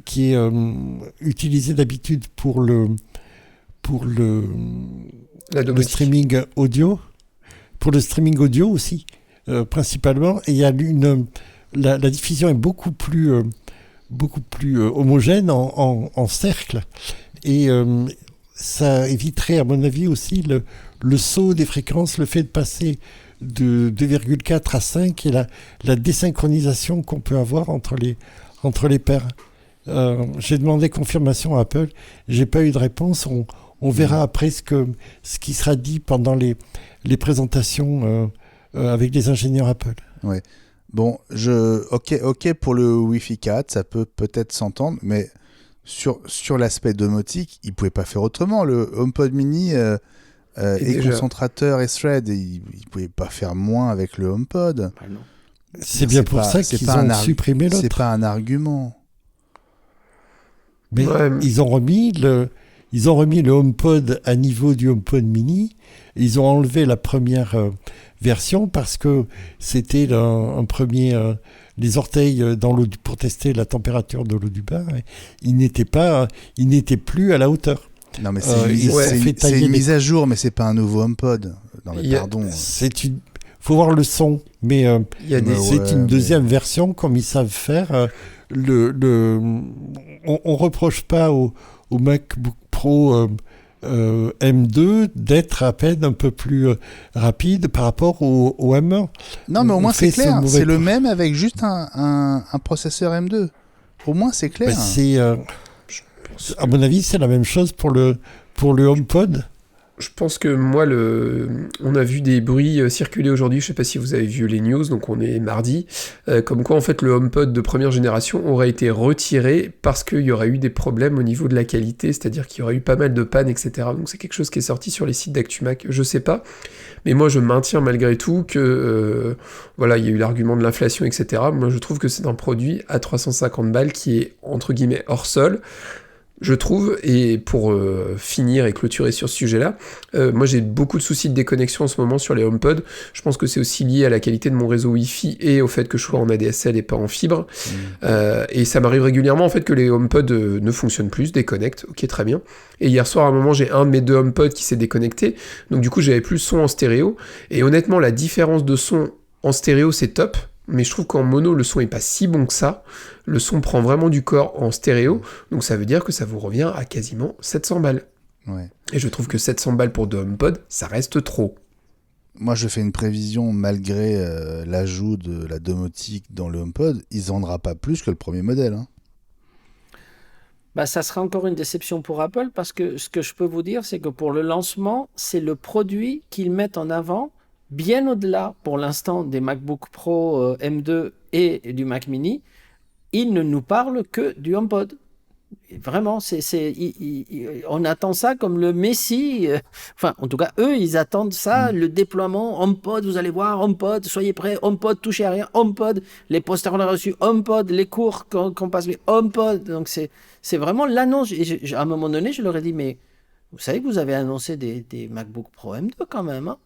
Speaker 3: qui est utilisée d'habitude pour le
Speaker 4: la domotique.
Speaker 3: streaming audio, pour le streaming audio aussi, principalement. Et il y a la diffusion est beaucoup plus homogène en cercle. Et ça éviterait, à mon avis, aussi le saut des fréquences, le fait de passer de 2,4 à 5 et la désynchronisation qu'on peut avoir entre les paires. J'ai demandé confirmation à Apple, j'ai pas eu de réponse. On verra après ce qui sera dit pendant les présentations avec les ingénieurs Apple.
Speaker 1: Ouais. Bon, ok pour le Wi-Fi 4, ça peut-être s'entendre, mais sur l'aspect domotique, ils pouvaient pas faire autrement. Le HomePod mini et concentrateur et thread, ils pouvaient pas faire moins avec le HomePod.
Speaker 2: Ah non.
Speaker 3: C'est bien pour ça qu'ils ont supprimé l'autre.
Speaker 1: C'est pas un argument.
Speaker 3: Mais
Speaker 4: Ouais.
Speaker 3: ils ont remis le HomePod à niveau du HomePod mini. Ils ont enlevé la première version parce que c'était un premier les orteils dans l'eau pour tester la température de l'eau du bain. Ils n'étaient plus à la hauteur.
Speaker 1: Non, mais
Speaker 3: c'est
Speaker 1: une mise à jour, mais c'est pas un nouveau HomePod. Non, mais pardon.
Speaker 3: Faut voir le son, mais
Speaker 4: Il y a des...
Speaker 3: c'est une deuxième version comme ils savent faire. On reproche pas au MacBook Pro M2 d'être à peine un peu plus rapide par rapport au M1.
Speaker 1: Non, mais au moins c'est clair. C'est le même avec juste un processeur M2. Au moins c'est clair.
Speaker 3: À mon avis, c'est la même chose pour le HomePod.
Speaker 4: Je pense que moi, on a vu des bruits circuler aujourd'hui, je sais pas si vous avez vu les news, donc on est mardi, comme quoi en fait le HomePod de première génération aurait été retiré parce qu'il y aurait eu des problèmes au niveau de la qualité, c'est-à-dire qu'il y aurait eu pas mal de pannes, etc. Donc c'est quelque chose qui est sorti sur les sites d'ActuMac, je sais pas, mais moi je maintiens malgré tout que voilà, il y a eu l'argument de l'inflation, etc. Moi je trouve que c'est un produit à 350 balles qui est entre guillemets hors sol. Je trouve, et pour finir et clôturer sur ce sujet-là, moi j'ai beaucoup de soucis de déconnexion en ce moment sur les HomePod. Je pense que c'est aussi lié à la qualité de mon réseau Wi-Fi et au fait que je sois en ADSL et pas en fibre. Et ça m'arrive régulièrement en fait que les HomePod ne fonctionnent plus, se déconnectent, ok très bien. Et hier soir à un moment j'ai un de mes deux HomePod qui s'est déconnecté, donc du coup j'avais plus le son en stéréo. Et honnêtement la différence de son en stéréo c'est top. Mais je trouve qu'en mono, le son est pas si bon que ça. Le son prend vraiment du corps en stéréo, donc ça veut dire que ça vous revient à quasiment 700 balles.
Speaker 1: Ouais.
Speaker 4: Et je trouve que 700 balles pour deux HomePod, ça reste trop.
Speaker 1: Moi, je fais une prévision, malgré l'ajout de la domotique dans le HomePod, il ne vendra pas plus que le premier modèle. Hein.
Speaker 2: Bah, ça sera encore une déception pour Apple, parce que ce que je peux vous dire, c'est que pour le lancement, c'est le produit qu'ils mettent en avant, bien au-delà, pour l'instant, des MacBook Pro M2 et du Mac Mini. Ils ne nous parlent que du HomePod. Et vraiment, on attend ça comme le Messie. Enfin, en tout cas, eux, ils attendent ça, le déploiement HomePod. Vous allez voir, HomePod, soyez prêts, HomePod, touchez à rien, HomePod. Les posters, on a reçu HomePod, les cours qu'on passe, les HomePod. Donc, c'est vraiment l'annonce. Et à un moment donné, je leur ai dit, mais vous savez que vous avez annoncé des MacBook Pro M2 quand même, hein?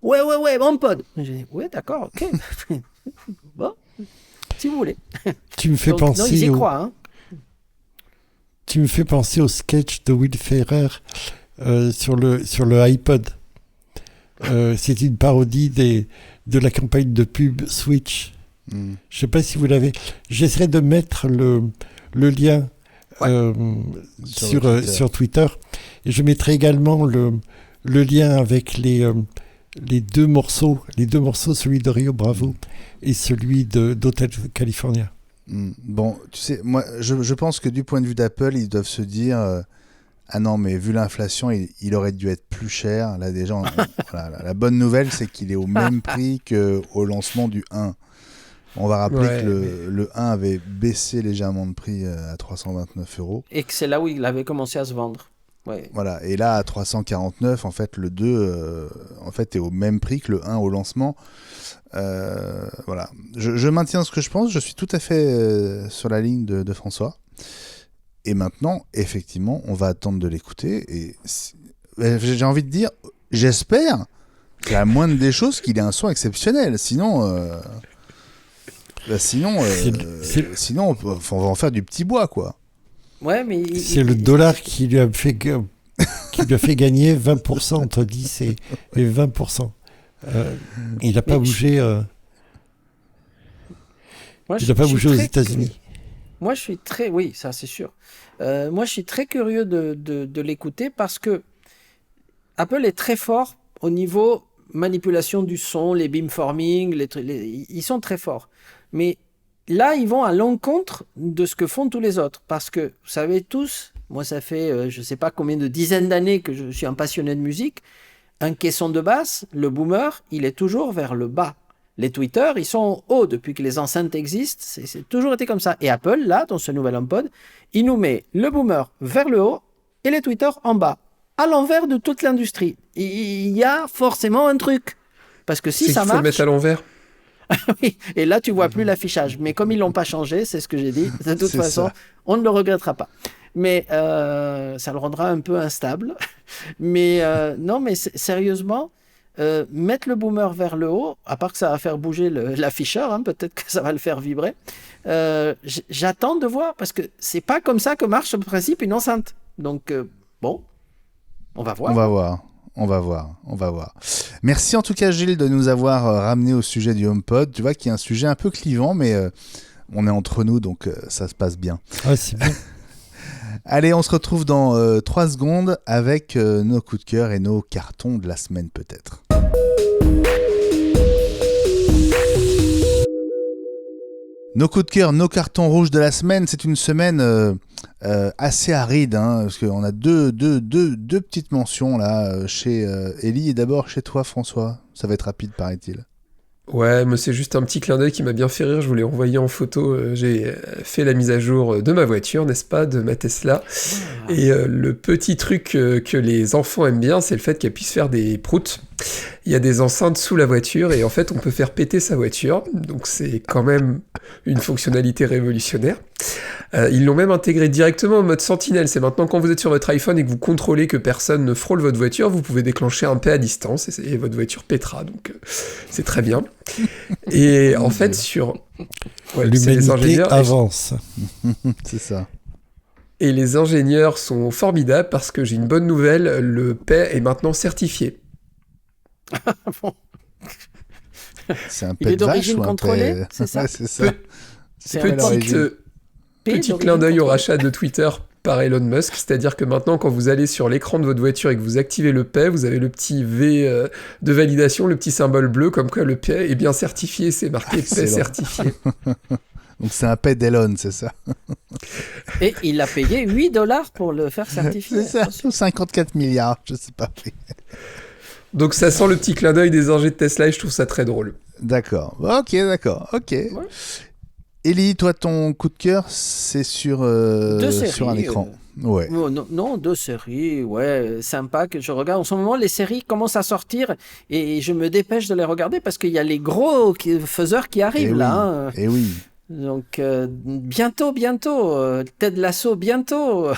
Speaker 2: Ouais, HomePod. J'ai dit, ouais, d'accord, ok. Bon, si vous voulez.
Speaker 3: Tu me fais
Speaker 2: Donc,
Speaker 3: penser
Speaker 2: non, ils y croient, hein.
Speaker 3: Tu me fais penser au sketch de Will Ferrer sur le iPod. C'est une parodie de la campagne de pub Switch. Je ne sais pas si vous l'avez. J'essaierai de mettre le lien sur Twitter. Et je mettrai également le lien avec les deux morceaux, celui de Rio Bravo et celui d'Hotel California.
Speaker 1: Bon, tu sais, moi, je pense que du point de vue d'Apple, ils doivent se dire ah non, mais vu l'inflation, il aurait dû être plus cher. Là, déjà, voilà, la bonne nouvelle, c'est qu'il est au même prix qu'au lancement du 1. On va rappeler
Speaker 4: Ouais,
Speaker 1: que le 1 avait baissé légèrement de prix à 329 €.
Speaker 2: Et que c'est là où il avait commencé à se vendre. Ouais.
Speaker 1: Voilà, et là à 349, en fait, le 2 en fait, est au même prix que le 1 au lancement. Voilà, je maintiens ce que je pense, je suis tout à fait sur la ligne de François. Et maintenant, effectivement, on va attendre de l'écouter. Et j'ai envie de dire, j'espère qu'à la moindre des choses, qu'il ait un son exceptionnel. Sinon, sinon on va en faire du petit bois, quoi.
Speaker 2: Ouais, mais
Speaker 3: C'est le dollar qui lui a fait gagner 20%, entre 10 et 20%. Il n'a pas bougé.
Speaker 2: Moi,
Speaker 3: Il n'a pas
Speaker 2: je suis
Speaker 3: bougé aux
Speaker 2: très
Speaker 3: États-Unis.
Speaker 2: Moi, je suis très... Oui, ça, c'est sûr. Moi, je suis très curieux de l'écouter parce que Apple est très fort au niveau manipulation du son, les beamforming, ils sont très forts. Mais là, ils vont à l'encontre de ce que font tous les autres. Parce que, vous savez tous, moi, ça fait je ne sais pas combien de dizaines d'années que je suis un passionné de musique. Un caisson de basse, le boomer, il est toujours vers le bas. Les tweeters, ils sont hauts depuis que les enceintes existent. C'est toujours été comme ça. Et Apple, là, dans ce nouvel HomePod, il nous met le boomer vers le haut et les tweeters en bas, à l'envers de toute l'industrie. Il y a forcément un truc. Parce que si
Speaker 4: c'est
Speaker 2: ça
Speaker 4: qu'il faut le
Speaker 2: marche...
Speaker 4: mettre à l'envers.
Speaker 2: Oui, et là, tu vois plus l'affichage. Mais comme ils l'ont pas changé, c'est ce que j'ai dit, de toute
Speaker 1: C'est
Speaker 2: façon,
Speaker 1: ça.
Speaker 2: on ne le regrettera pas. Mais ça le rendra un peu instable. Mais non, mais sérieusement, mettre le boomer vers le haut, à part que ça va faire bouger l'afficheur, hein, peut-être que ça va le faire vibrer, j'attends de voir, parce que c'est pas comme ça que marche, en principe, une enceinte. Donc, bon, on va voir.
Speaker 1: On va voir. Merci en tout cas, Gilles, de nous avoir ramené au sujet du HomePod. Tu vois qu'il y a un sujet un peu clivant, mais on est entre nous, donc ça se passe bien.
Speaker 3: Ah, c'est bien.
Speaker 1: Allez, on se retrouve dans 3 secondes avec nos coups de cœur et nos cartons de la semaine, peut-être. Nos coups de cœur, nos cartons rouges de la semaine, c'est une semaine assez aride, hein, parce qu'on a deux petites mentions là, chez Ellie et d'abord chez toi, François. Ça va être rapide, paraît-il.
Speaker 4: Ouais, mais c'est juste un petit clin d'œil qui m'a bien fait rire. Je vous l'ai envoyé en photo. J'ai fait la mise à jour de ma voiture, n'est-ce pas, de ma Tesla. Et le petit truc que les enfants aiment bien, c'est le fait qu'elle puisse faire des proutes. Il y a des enceintes sous la voiture et en fait, on peut faire péter sa voiture. Donc, c'est quand même une fonctionnalité révolutionnaire. Ils l'ont même intégré directement en mode sentinelle. C'est maintenant quand vous êtes sur votre iPhone et que vous contrôlez que personne ne frôle votre voiture, vous pouvez déclencher un paix à distance et votre voiture pètera. Donc, c'est très bien. Et en fait, c'est les
Speaker 3: L'humanité
Speaker 4: ingénieurs.
Speaker 3: avance.
Speaker 1: C'est ça.
Speaker 4: Et les ingénieurs sont formidables parce que j'ai une bonne nouvelle, le paix est maintenant certifié.
Speaker 2: Bon.
Speaker 1: C'est un
Speaker 2: Il
Speaker 1: pet
Speaker 2: est
Speaker 1: de vache
Speaker 2: d'origine
Speaker 1: ou un
Speaker 2: contrôlée,
Speaker 1: pet...
Speaker 2: c'est ça?
Speaker 1: Ouais, c'est ça.
Speaker 2: C'est
Speaker 1: Quelle
Speaker 2: un
Speaker 1: origine
Speaker 4: Petit clin d'œil au rachat de Twitter par Elon Musk, c'est-à-dire que maintenant, quand vous allez sur l'écran de votre voiture et que vous activez le paix, vous avez le petit V de validation, le petit symbole bleu, comme quoi le paix est bien certifié, c'est marqué paix
Speaker 1: Excellent.
Speaker 4: certifié.
Speaker 1: Donc c'est un pet d'Elon, c'est ça.
Speaker 2: Et il a payé $8 pour le faire certifier.
Speaker 1: C'est ça, 54 milliards, je sais pas.
Speaker 4: Donc ça sent le petit clin d'œil des ingés de Tesla et je trouve ça très drôle.
Speaker 1: D'accord, ok. Ellie, toi, ton coup de cœur, c'est sur un écran. Ouais.
Speaker 2: Non, 2 séries, ouais, sympa que je regarde. En ce moment, les séries commencent à sortir et je me dépêche de les regarder parce qu'il y a les gros faiseurs qui arrivent là.
Speaker 1: Et oui.
Speaker 2: Donc, bientôt, Ted Lasso, bientôt.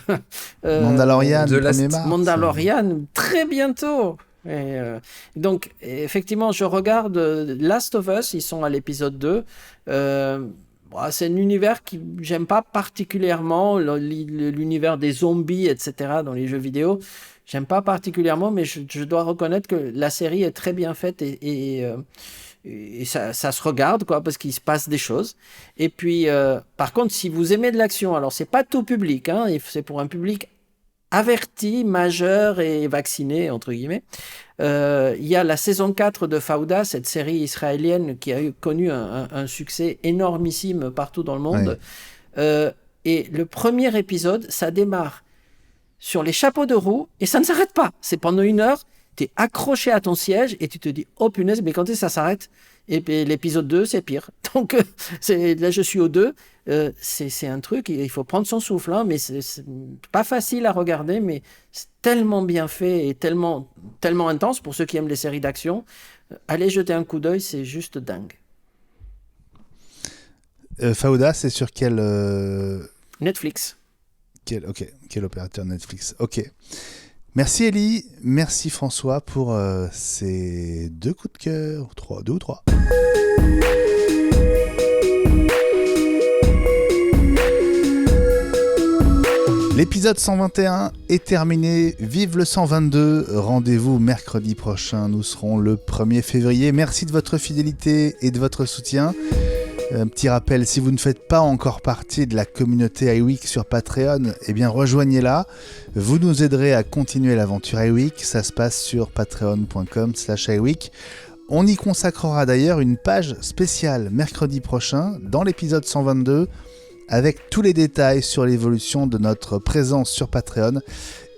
Speaker 1: Mandalorian,
Speaker 4: The
Speaker 1: le
Speaker 4: Last
Speaker 1: 1er mars.
Speaker 2: Mandalorian, très bientôt. Et, donc, effectivement, je regarde Last of Us, ils sont à l'épisode 2. C'est un univers que j'aime pas particulièrement, l'univers des zombies, etc., dans les jeux vidéo. J'aime pas particulièrement, mais je dois reconnaître que la série est très bien faite et ça se regarde, quoi, parce qu'il se passe des choses. Et puis, par contre, si vous aimez de l'action, alors c'est pas tout public, hein, c'est pour un public averti, majeur et vacciné, entre guillemets. Il y a la saison 4 de Fauda, cette série israélienne qui a connu un succès énormissime partout dans le monde. Et le premier épisode, ça démarre sur les chapeaux de roue et ça ne s'arrête pas. C'est pendant 1 heure t'es accroché à ton siège et tu te dis, oh punaise, mais quand est-ce que ça s'arrête? Et puis l'épisode 2, c'est pire. Donc là, je suis au 2. C'est un truc, il faut prendre son souffle, hein, mais c'est pas facile à regarder, mais c'est tellement bien fait et tellement intense pour ceux qui aiment les séries d'action. Allez jeter un coup d'œil, c'est juste dingue.
Speaker 1: Fauda, c'est sur quel...
Speaker 2: Netflix.
Speaker 1: Quel opérateur Netflix. Ok. Merci Ellie, merci François pour ces 2 coups de cœur, 2 ou 3. L'épisode 121 est terminé, vive le 122, rendez-vous mercredi prochain, nous serons le 1er février. Merci de votre fidélité et de votre soutien. Un petit rappel, si vous ne faites pas encore partie de la communauté iWeek sur Patreon, eh bien rejoignez-la. Vous nous aiderez à continuer l'aventure iWeek. Ça se passe sur patreon.com/iWeek. On y consacrera d'ailleurs une page spéciale mercredi prochain dans l'épisode 122 avec tous les détails sur l'évolution de notre présence sur Patreon.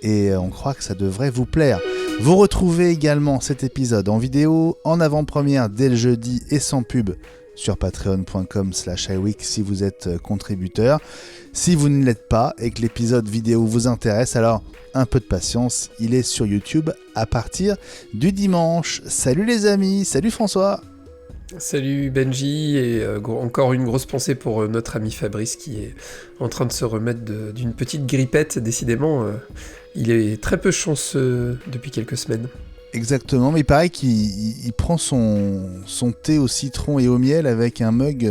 Speaker 1: Et on croit que ça devrait vous plaire. Vous retrouvez également cet épisode en vidéo, en avant-première dès le jeudi et sans pub sur patreon.com/iWeek si vous êtes contributeur. Si vous ne l'êtes pas et que l'épisode vidéo vous intéresse, alors un peu de patience, il est sur YouTube à partir du dimanche. Salut les amis, salut François.
Speaker 4: Salut Benji, et encore une grosse pensée pour notre ami Fabrice qui est en train de se remettre d'une petite grippette. Décidément, il est très peu chanceux depuis quelques semaines.
Speaker 1: Exactement, mais il paraît qu'il prend son thé au citron et au miel avec un mug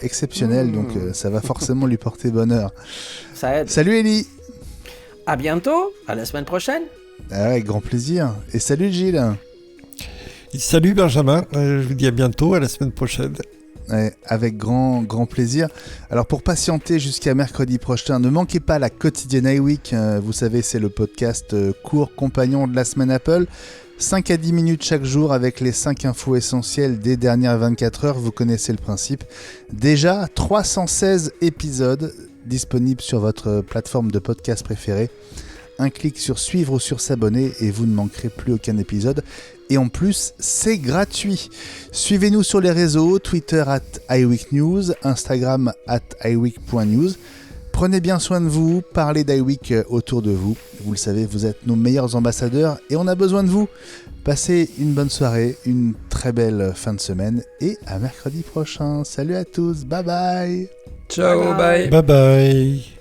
Speaker 1: exceptionnel, donc ça va forcément lui porter bonheur.
Speaker 2: Ça aide.
Speaker 1: Salut Ellie.
Speaker 2: À bientôt, à la semaine prochaine.
Speaker 1: Avec grand plaisir. Et salut Gilles.
Speaker 3: Salut Benjamin, je vous dis à bientôt, à la semaine prochaine.
Speaker 1: Ouais, avec grand plaisir. Alors pour patienter jusqu'à mercredi prochain, ne manquez pas la quotidienne iWeek. Vous savez, c'est le podcast court compagnon de la semaine Apple. 5 à 10 minutes chaque jour avec les 5 infos essentielles des dernières 24 heures. Vous connaissez le principe. Déjà 316 épisodes disponibles sur votre plateforme de podcast préférée. Un clic sur suivre ou sur s'abonner et vous ne manquerez plus aucun épisode. Et en plus, c'est gratuit. Suivez-nous sur les réseaux, Twitter @iWeekNews, Instagram @iWeek.news. Prenez bien soin de vous, parlez d'iWeek autour de vous. Vous le savez, vous êtes nos meilleurs ambassadeurs et on a besoin de vous. Passez une bonne soirée, une très belle fin de semaine et à mercredi prochain. Salut à tous, bye bye.
Speaker 4: Ciao, bye.
Speaker 3: Bye bye.